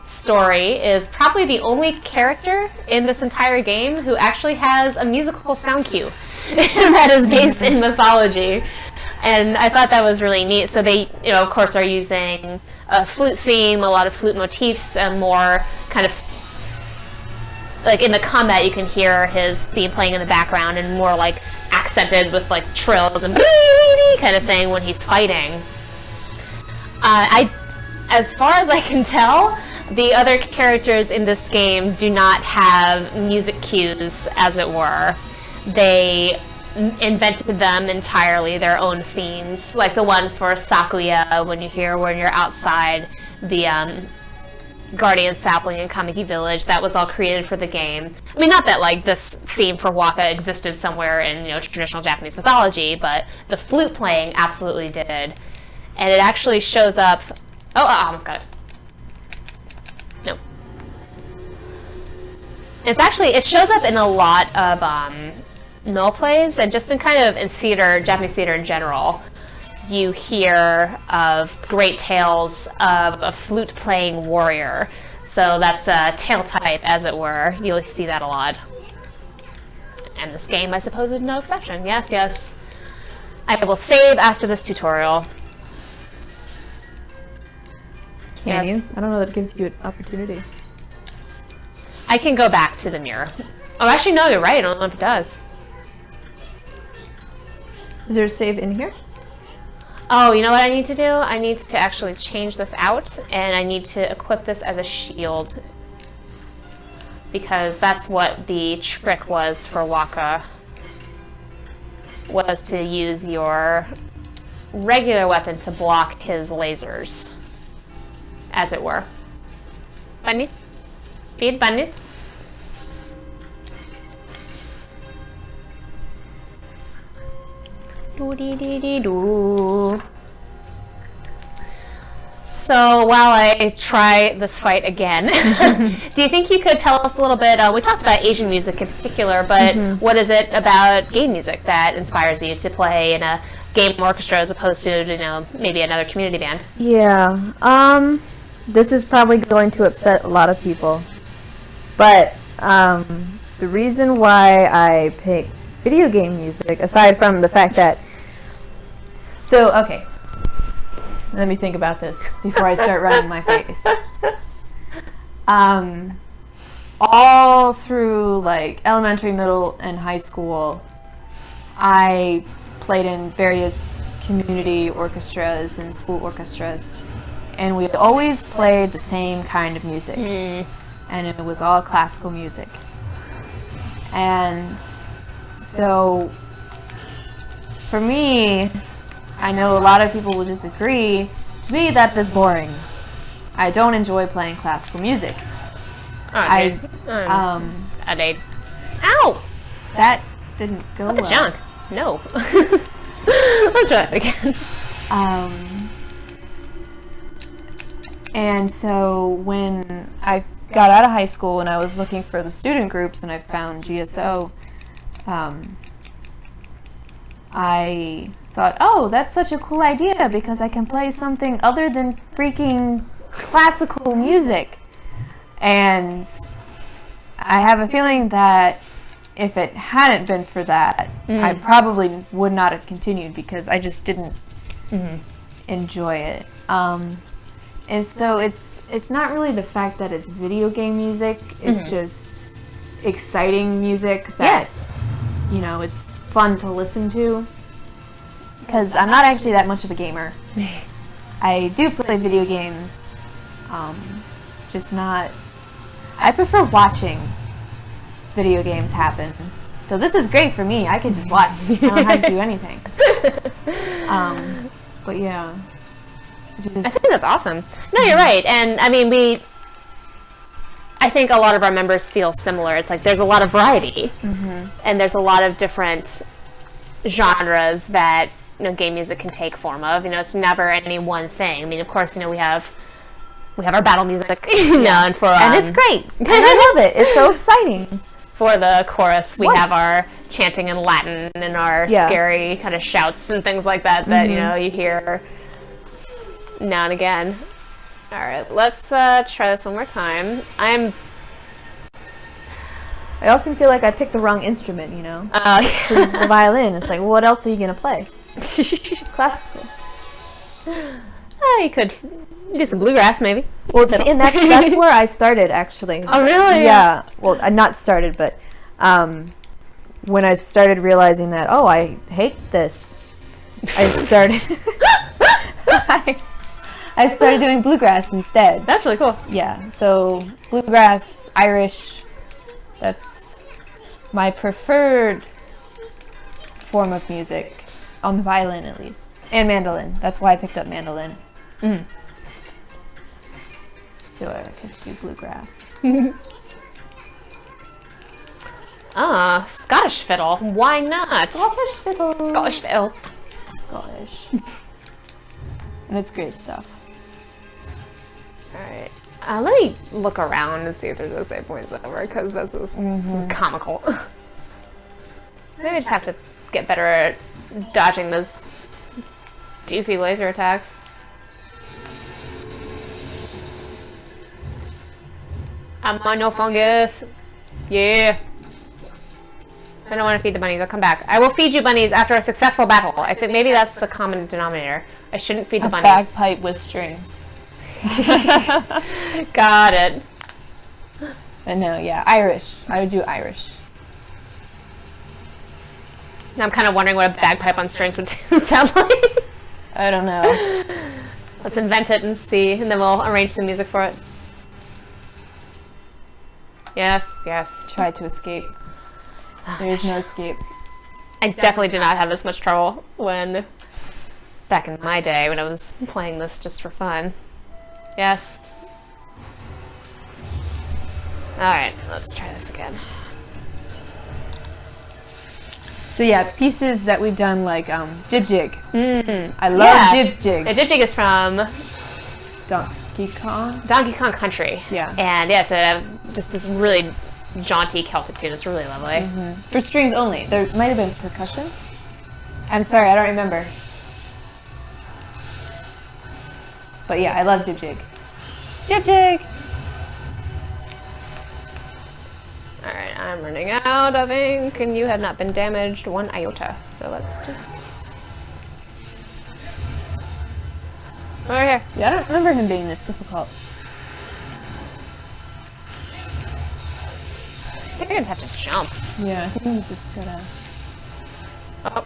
Speaker 1: story is probably the only character in this entire game who actually has a musical sound cue that is based in mythology. And I thought that was really neat. So they, of course, are using a flute theme, a lot of flute motifs, and more kind of like in the combat you can hear his theme playing in the background, and more like accented with like trills and kind of thing when he's fighting. As far as I can tell, the other characters in this game do not have music cues, as it were. They invented them entirely, their own themes, like the one for Sakuya when you're outside the Guardian Sapling in Kamiki Village. That was all created for the game. I mean, not that like this theme for Waka existed somewhere in traditional Japanese mythology, but the flute playing absolutely did, and it actually shows up. Oh, I almost got it. No. It shows up in a lot of null plays, and just in kind of in theater, Japanese theater in general. You hear of great tales of a flute-playing warrior. So that's a tale type, as it were. You'll see that a lot. And this game, I suppose, is no exception. Yes, yes. I will save after this tutorial.
Speaker 3: Can you? I don't know that gives you an opportunity.
Speaker 1: I can go back to the mirror. Oh, actually, no, you're right. I don't know if it does.
Speaker 3: Is there a save in here?
Speaker 1: Oh, you know what I need to do? I need to actually change this out, and I need to equip this as a shield. Because that's what the trick was for Waka. Was to use your regular weapon to block his lasers. As it were. Bunnies? Feed bunnies? Doo-dee-dee-dee-doo. So while I try this fight again, do you think you could tell us a little bit, we talked about Asian music in particular, but what is it about game music that inspires you to play in a game orchestra as opposed to, maybe another community band?
Speaker 3: Yeah, this is probably going to upset a lot of people, but the reason why I picked video game music, aside from the fact that... So, okay. Let me think about this before I start running my face. All through, like, elementary, middle, and high school, I played in various community orchestras and school orchestras, and we always played the same kind of music. And it was all classical music. And so, for me, I know a lot of people will disagree. To me, that is boring. I don't enjoy playing classical music.
Speaker 1: Okay. Ow!
Speaker 3: That didn't go
Speaker 1: What the
Speaker 3: well.
Speaker 1: junk? No. Let's try it again.
Speaker 2: And so when I got out of high school and I was looking for the student groups and I found GSO, I thought, oh, that's such a cool idea because I can play something other than freaking classical music. And I have a feeling that if it hadn't been for that, I probably would not have continued because I just didn't enjoy it. And so it's not really the fact that it's video game music, it's just exciting music that, you know, it's fun to listen to. Because I'm not actually that much of a gamer. I do play video games, just not... I prefer watching video games happen. So this is great for me. I can just watch. I don't have to do anything. But yeah.
Speaker 1: I think that's awesome. No, you're right. And I mean, I think a lot of our members feel similar. It's like there's a lot of variety, and there's a lot of different genres that game music can take form of. It's never any one thing. I mean, of course, we have our battle music, and
Speaker 2: it's great. And I love it. It's so exciting.
Speaker 1: For the chorus, we have our chanting in Latin and our scary kind of shouts and things like that that you hear now and again. All right, let's try this one more time. I
Speaker 2: often feel like I picked the wrong instrument, because the violin. It's like, well, what else are you gonna play? It's classical.
Speaker 1: You could do some bluegrass, maybe.
Speaker 2: Well, and that's where I started, actually.
Speaker 1: Oh, really?
Speaker 2: Yeah. Well, I not started, but when I started realizing that, I hate this, I started. I started doing bluegrass instead.
Speaker 1: That's really cool.
Speaker 2: Yeah. So bluegrass, Irish. That's my preferred form of music, on the violin at least, and mandolin. That's why I picked up mandolin. So I could do bluegrass.
Speaker 1: Scottish fiddle. Why not?
Speaker 2: Scottish fiddle.
Speaker 1: Scottish fiddle.
Speaker 2: Scottish. And it's great stuff.
Speaker 1: Alright. Let me look around and see if there's a save points over, because this is comical. Maybe I just have to get better at dodging those doofy laser attacks. I'm on no fungus. Yeah. I don't want to feed the bunnies. I'll come back. I will feed you bunnies after a successful battle. I think maybe that's the common denominator. I shouldn't feed the bunnies.
Speaker 2: Bagpipe with strings.
Speaker 1: Got it.
Speaker 2: But no, yeah, Irish. I would do Irish.
Speaker 1: Now I'm kind of wondering what a bagpipe on strings would sound like.
Speaker 2: I don't know.
Speaker 1: Let's invent it and see, and then we'll arrange some music for it. Yes, yes.
Speaker 2: Try to escape. There is no escape.
Speaker 1: I definitely did not have this much trouble back in my day when I was playing this just for fun. Yes. Alright, let's try this again.
Speaker 2: So yeah, pieces that we've done like Jib Jig. I love Jib Jig.
Speaker 1: Yeah, Jib Jig is from
Speaker 2: Donkey
Speaker 1: Kong Country.
Speaker 2: Yeah.
Speaker 1: And yeah, it's just this really jaunty Celtic tune. It's really lovely.
Speaker 2: For strings only. There might have been percussion. I'm sorry, I don't remember. But yeah, I love Jib Jig. Jib Jig!
Speaker 1: Alright, I'm running out of ink, and you have not been damaged one iota. So let's just... Over here.
Speaker 2: Yeah, I don't remember him being this difficult.
Speaker 1: I think I just have to jump.
Speaker 2: Yeah, I think you just gotta...
Speaker 1: Oh.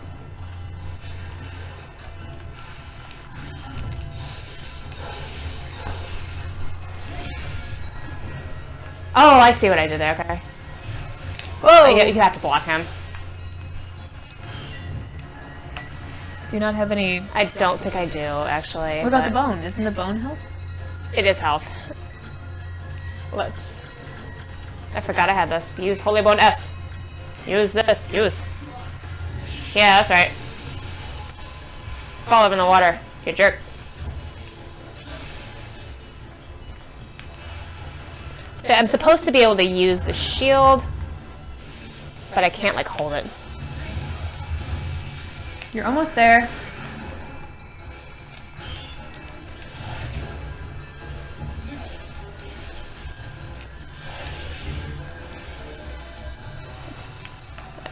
Speaker 1: Oh, I see what I did there, okay.
Speaker 2: Whoa!
Speaker 1: You have to block him.
Speaker 2: Do you not have any...
Speaker 1: I don't think I do, actually.
Speaker 2: What about the bone? Isn't the bone health?
Speaker 1: It is health. Let's... I forgot I had this. Use Holy Bone S. Use this. Use. Yeah, that's right. Fall up in the water, you jerk. I'm supposed to be able to use the shield, but I can't, like, hold it.
Speaker 2: You're almost there.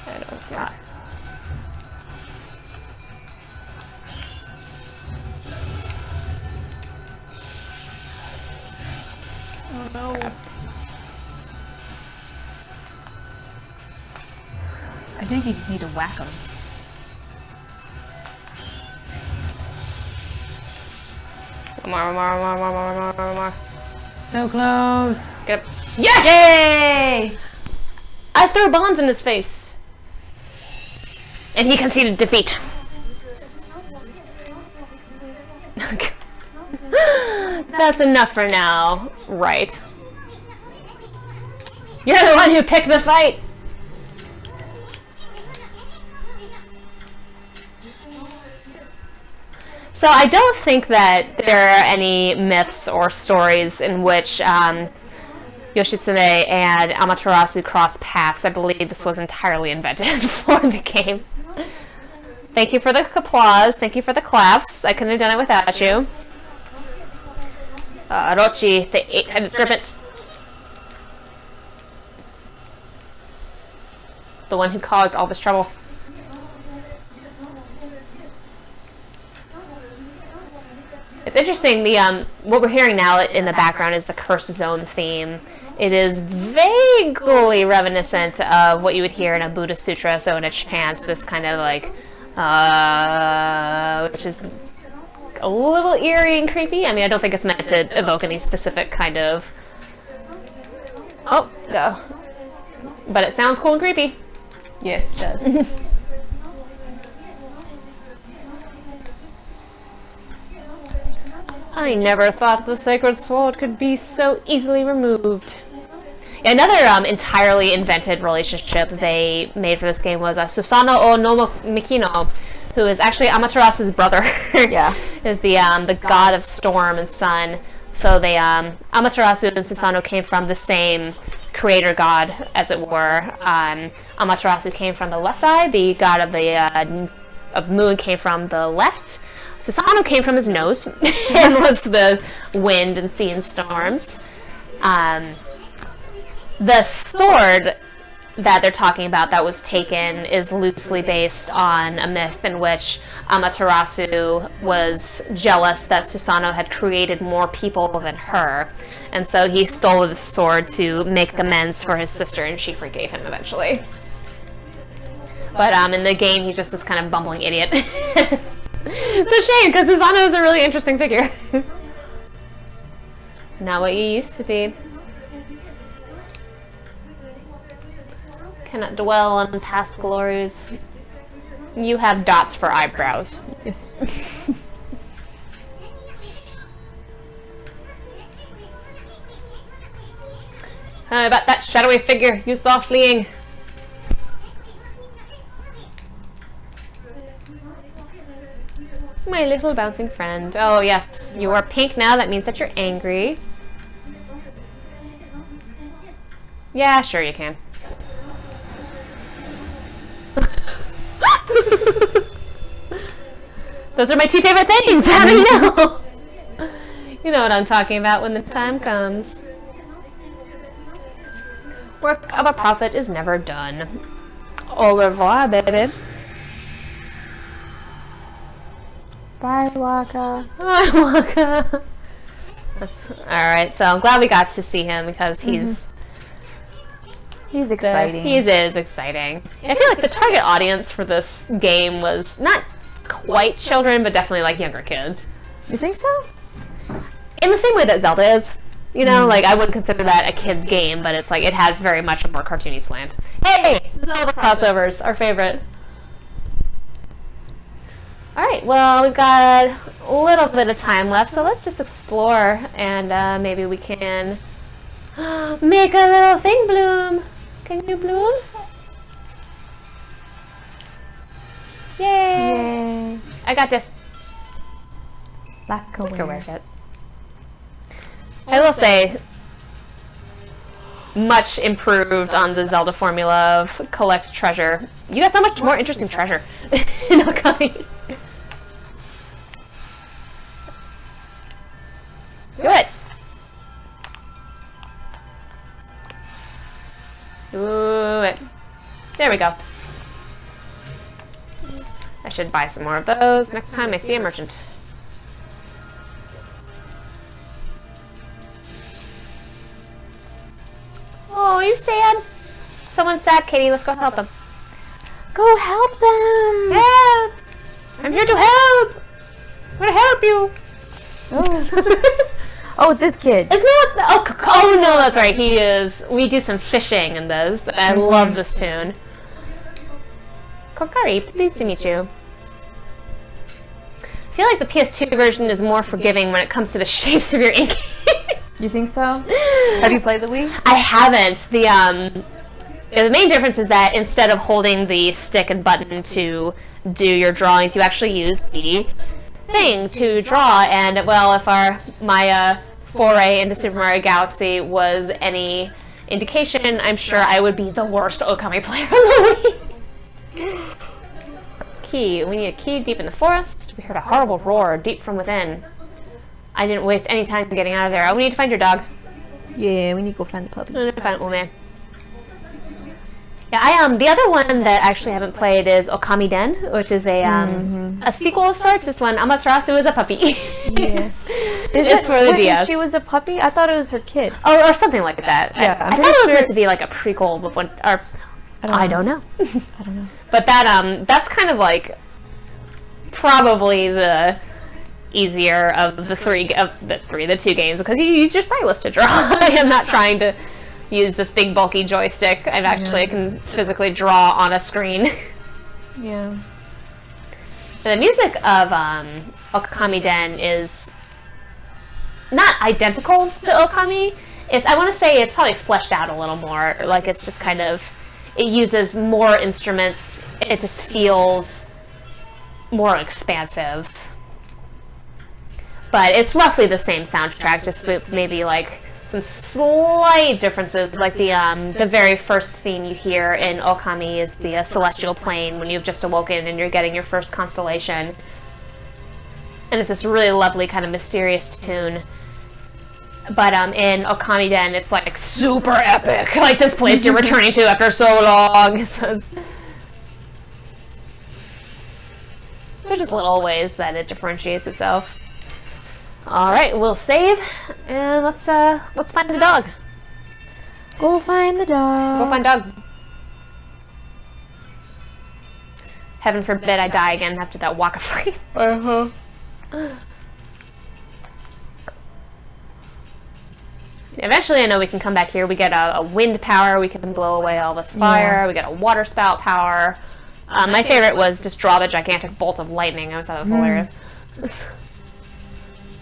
Speaker 1: I know it's not.
Speaker 2: Oh no.
Speaker 1: Crap.
Speaker 2: I think you just need to whack them.
Speaker 1: One more.
Speaker 3: So close.
Speaker 1: Get up. Yes!
Speaker 3: Yay!
Speaker 1: I threw bombs in his face. And he conceded defeat. That's enough for now. Right. You're the one who picked the fight. So I don't think that there are any myths or stories in which Yoshitsune and Amaterasu cross paths. I believe this was entirely invented for the game. Thank you for the applause. Thank you for the claps. I couldn't have done it without you. Orochi, the eight-headed serpent. The one who caused all this trouble. It's interesting, what we're hearing now in the background is the Cursed Zone theme. It is vaguely reminiscent of what you would hear in a Buddha Sutra, so in a chant, this kind of like, which is a little eerie and creepy. I mean, I don't think it's meant to evoke any specific kind of... Oh, go. But it sounds cool and creepy.
Speaker 2: Yes, it does.
Speaker 1: I never thought the sacred sword could be so easily removed. Another entirely invented relationship they made for this game was Susanoo no Mikino, who is actually Amaterasu's brother.
Speaker 2: Yeah.
Speaker 1: Is the god of storm and sun. So they Amaterasu and Susanoo came from the same creator god, as it were. Amaterasu came from the left eye. The god of the of moon came from the left. Susanoo came from his nose and was the wind and sea and storms. The sword that they're talking about that was taken is loosely based on a myth in which Amaterasu was jealous that Susanoo had created more people than her. And so he stole the sword to make amends for his sister, and she forgave him eventually. But in the game, he's just this kind of bumbling idiot. It's a shame, because Susanoo is a really interesting figure. Not what you used to be. Cannot dwell on past glories. You have dots for eyebrows.
Speaker 2: Yes.
Speaker 1: About that shadowy figure you saw fleeing. My little bouncing friend. Oh yes, you are pink now. That means that you're angry. Yeah, sure you can. Those are my two favorite things. How do you know? You know what I'm talking about when the time comes. Work of a prophet is never done. Au revoir, baby.
Speaker 3: Bye, Waka.
Speaker 1: Hi, Waka. Alright, so I'm glad we got to see him because he's
Speaker 3: exciting.
Speaker 1: He is exciting. I feel like the target audience for this game was not quite children, but definitely like younger kids.
Speaker 3: You think so?
Speaker 1: In the same way that Zelda is. You know, like I wouldn't consider that a kid's game, but it's like it has very much a more cartoony slant. Hey! Zelda crossovers, our favorite. Alright, well, we've got a little bit of time left, so let's just explore, and maybe we can make a little thing bloom. Can you bloom? Yay!
Speaker 3: Yay.
Speaker 1: I got this.
Speaker 3: Lacquerware.
Speaker 1: Where's it? I will say, much improved on the Zelda formula of collect treasure. You got so much more interesting treasure in Okami. Do it! Do it. There we go. I should buy some more of those next time I see a merchant. Oh, are you sad? Someone's sad, Katie. Let's go help them.
Speaker 3: Go help them!
Speaker 1: Help! I'm here to help! I'm gonna help you!
Speaker 3: Oh. Oh, it's this kid.
Speaker 1: It's not. Oh no, that's right. He is. We do some fishing in this. I love this tune. Kokari, pleased to meet you. I feel like the PS2 version is more forgiving when it comes to the shapes of your ink.
Speaker 2: You think so? Have you played the Wii?
Speaker 1: I haven't. The main difference is that instead of holding the stick and button to do your drawings, you actually use the thing to draw. And well, if my foray into Super Mario Galaxy was any indication, I'm sure I would be the worst Okami player on the Wii. Key. We need a key deep in the forest. We heard a horrible roar deep from within. I didn't waste any time getting out of there. Oh, we need to find your dog.
Speaker 3: Yeah, we need to go find the puppy.
Speaker 1: I need to find Ume. Yeah, the other one that I actually haven't played is Okami Den, which is a sequel of sorts. This one, Amaterasu is a puppy.
Speaker 3: Yeah.
Speaker 1: It's for the DS.
Speaker 2: She was a puppy? I thought it was her kid.
Speaker 1: Oh, or something like that.
Speaker 2: Yeah,
Speaker 1: I thought it was meant to be like a prequel of one, or I don't know.
Speaker 2: I don't know.
Speaker 1: But that's kind of like probably the easier of the two games, because you use your stylus to draw. I am not trying to use this big bulky joystick. I can physically draw on a screen.
Speaker 2: Yeah.
Speaker 1: The music of Okami Den is not identical to Okami. I want to say it's probably fleshed out a little more. Like, it's just kind of, it uses more instruments. It just feels more expansive. But it's roughly the same soundtrack, just with maybe like some slight differences. Like the very first theme you hear in Okami is the celestial plane when you've just awoken and you're getting your first constellation. And it's this really lovely kind of mysterious tune. But in Okami Den, it's like super epic, like this place you're returning to after so long. So there's just little ways that it differentiates itself. All right, we'll save, and let's find the dog.
Speaker 2: Go find the dog.
Speaker 1: Go find dog. Heaven forbid I die again after that Waka fight. Eventually, I know we can come back here. We get a wind power. We can blow away all this fire. We get a water spout power. My favorite was just draw the gigantic bolt of lightning. I always thought that was hilarious.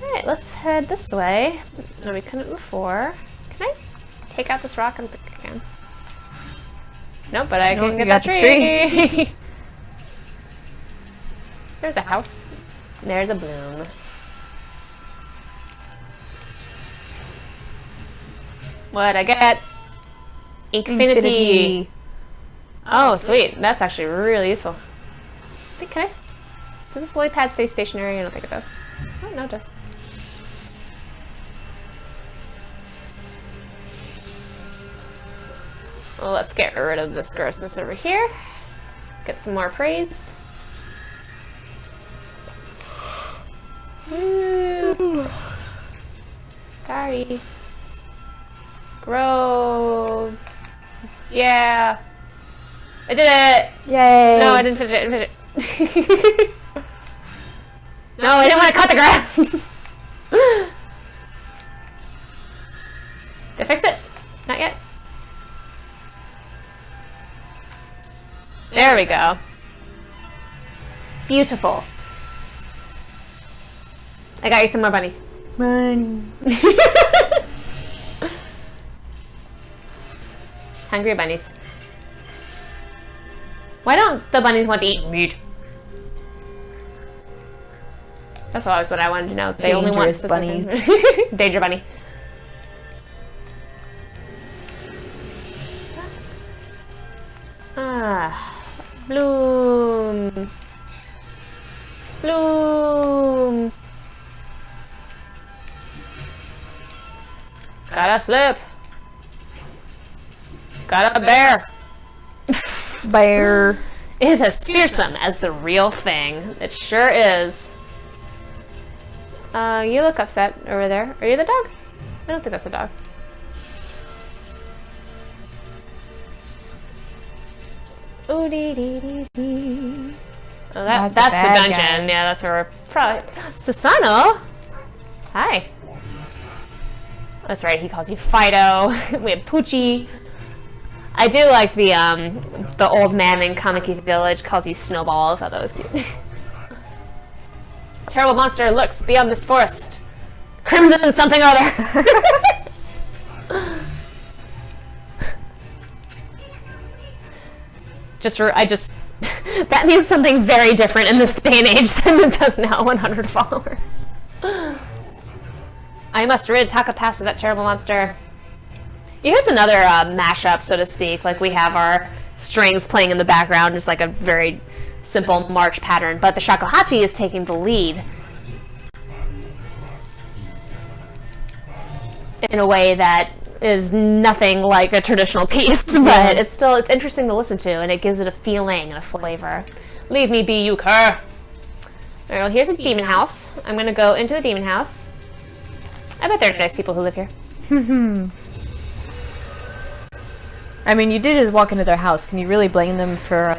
Speaker 1: Alright, let's head this way. No, we couldn't before. Can I take out this rock? I don't think I can. Nope, but I can get that tree. There's a house. There's a bloom. What'd I get? Infinity. Oh, sweet. That's actually really useful. Does this lily pad stay stationary? I don't think it does. Oh, no, it does. Well, let's get rid of this grossness over here. Get some more praise. Ooh. Sorry. Grow. Yeah. I did it!
Speaker 2: Yay!
Speaker 1: No, I didn't finish it. No, I didn't want to cut the grass! Did I fix it? Not yet? There we go. Beautiful. I got you some more bunnies.
Speaker 3: Money.
Speaker 1: Hungry bunnies. Why don't the bunnies want to eat meat? That's always what I wanted to know. They only want
Speaker 3: Dangerous bunnies.
Speaker 1: Danger bunny. Bloom. Bloom. Gotta slip. Got a bear.
Speaker 3: Bear.
Speaker 1: It is as fearsome as the real thing. It sure is. You look upset over there. Are you the dog? I don't think that's a dog. Ooh dee dee dee dee. Oh, that's the dungeon.
Speaker 2: guys.
Speaker 1: Yeah, that's where we're probably. Susano. Hi. That's right, he calls you Fido. We have Poochie. I do like the old man in Kamiki Village calls you Snowball. I thought that was cute. Terrible monster lurks beyond this forest. Crimson something or other. That means something very different in this day and age than it does now. 100 followers. I must rid Taka Pass of that terrible monster. Here's another mashup, so to speak. Like, we have our strings playing in the background, just like a very simple march pattern, but the shakuhachi is taking the lead in a way that is nothing like a traditional piece, but it's interesting to listen to, and it gives it a feeling and a flavor. Leave me be, you cur. Alright, well, here's a demon house. I'm gonna go into the demon house. I bet there are nice people who live here.
Speaker 3: I mean, you did just walk into their house. Can you really blame them for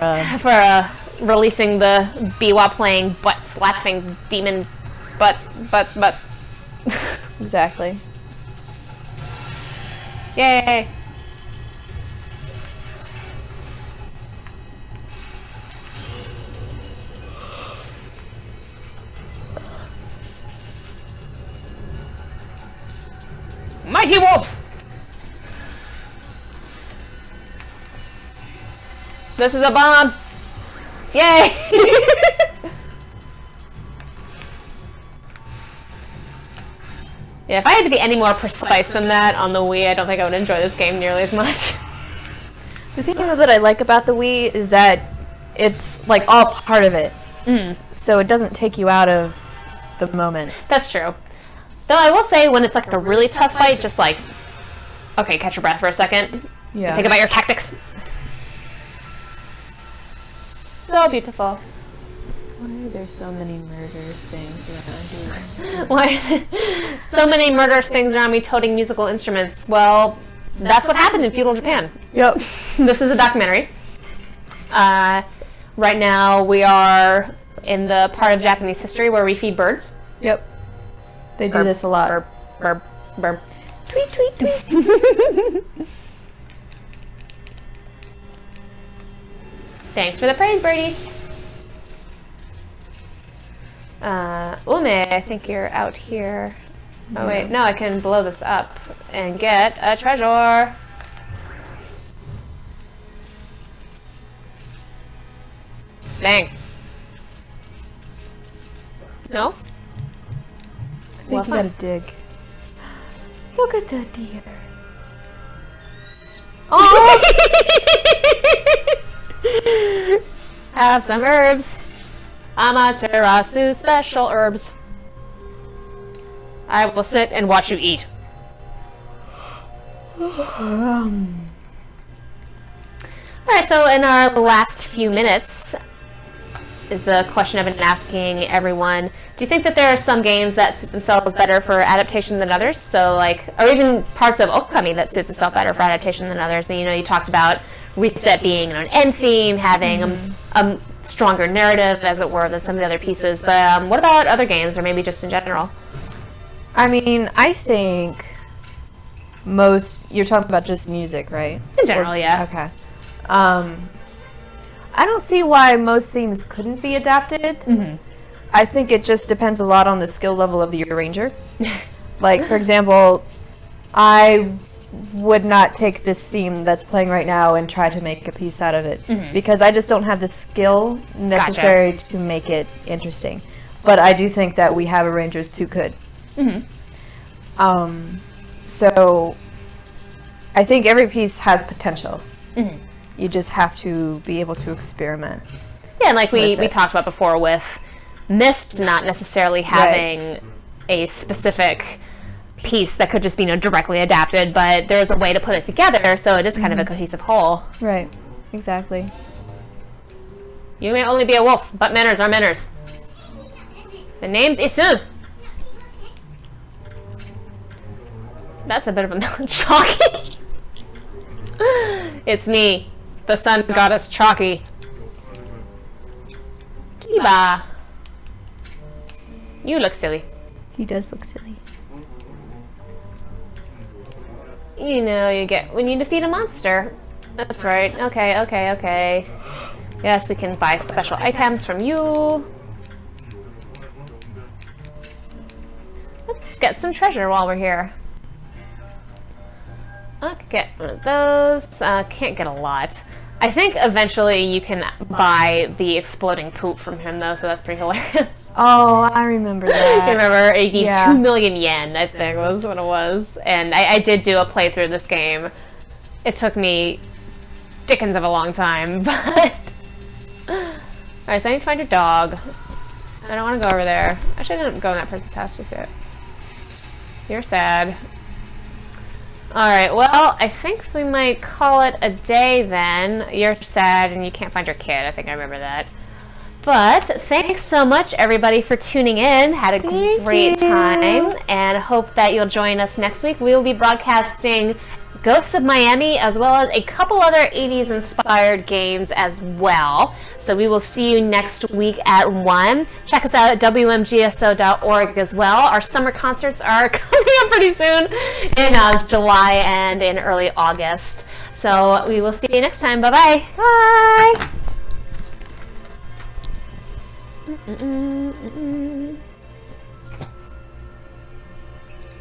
Speaker 1: releasing the biwa playing butt slapping demon butts?
Speaker 3: Exactly.
Speaker 1: Yay! Mighty Wolf! This is a bomb! Yay! Yeah, if I had to be any more precise than that on the Wii, I don't think I would enjoy this game nearly as much.
Speaker 3: The thing that I like about the Wii is that it's like all part of it. So it doesn't take you out of the moment.
Speaker 1: That's true. Though I will say, when it's like a really tough fight, just like, okay, catch your breath for a second.
Speaker 3: Yeah.
Speaker 1: Think about your tactics. So beautiful.
Speaker 2: Why are there so many murderous things around here?
Speaker 1: Why are there so many murderous things around me toting musical instruments? Well, that's what happened in feudal Japan.
Speaker 3: Yep.
Speaker 1: This is a documentary. Right now we are in the part of Japanese history where we feed birds.
Speaker 3: Yep. They do this a lot.
Speaker 1: Burp, burp, burp.
Speaker 3: Tweet, tweet, tweet.
Speaker 1: Thanks for the praise, birdies. Ume, I think you're out here. Oh wait, no, I can blow this up and get a treasure. Dang. No?
Speaker 3: I think you gotta dig. Look at the deer.
Speaker 1: Oh! Have some herbs. Amaterasu special herbs. I will sit and watch you eat. Alright, so in our last few minutes is the question I've been asking everyone. Do you think that there are some games that suit themselves better for adaptation than others? So like, or even parts of Okami that suit themselves better for adaptation than others? And, you know, you talked about Reset being an end theme, having a stronger narrative, as it were, than some of the other pieces. But what about other games, or maybe just in general?
Speaker 3: I mean, I think you're talking about just music, right?
Speaker 1: In general, yeah.
Speaker 3: Okay. I don't see why most themes couldn't be adapted. I think it just depends a lot on the skill level of the arranger. Like, for example, I would not take this theme that's playing right now and try to make a piece out of it, because I just don't have the skill necessary to make it interesting. But I do think that we have arrangers who could. So I think every piece has potential. You just have to be able to experiment.
Speaker 1: Yeah, and like we talked about before with Myst not necessarily having a specific piece that could just be, you know, directly adapted, but there's a way to put it together, so it is kind of a cohesive whole.
Speaker 3: Right. Exactly.
Speaker 1: You may only be a wolf, but manners are manners. The name's Isun. That's a bit of a melon chalky. It's me, the sun goddess Chalky. Kiba. You look silly.
Speaker 3: He does look silly.
Speaker 1: You know, you get when you defeat a monster. That's right. Okay, okay, okay. Yes, we can buy special items from you. Let's get some treasure while we're here. I could get one of those. Can't get a lot. I think eventually you can buy the exploding poop from him, though, so that's pretty hilarious.
Speaker 3: Oh, I remember that.
Speaker 1: I remember it gave
Speaker 3: Yeah.
Speaker 1: 2 million yen, I think was what it was. And I did do a playthrough of this game. It took me dickens of a long time, but... Alright, so I need to find your dog. I don't want to go over there. I shouldn't go in that person's house just yet. You're sad. Alright, well, I think we might call it a day then. You're sad and you can't find your kid. I think I remember that. But thanks so much, everybody, for tuning in. Had a great time. And hope that you'll join us next week. We will be broadcasting Ghosts of Miami, as well as a couple other 80s inspired games as well. So we will see you next week at 1. Check us out at wmgso.org as well. Our summer concerts are coming up pretty soon in July and in early August. So we will see you next time. Bye-bye. Bye.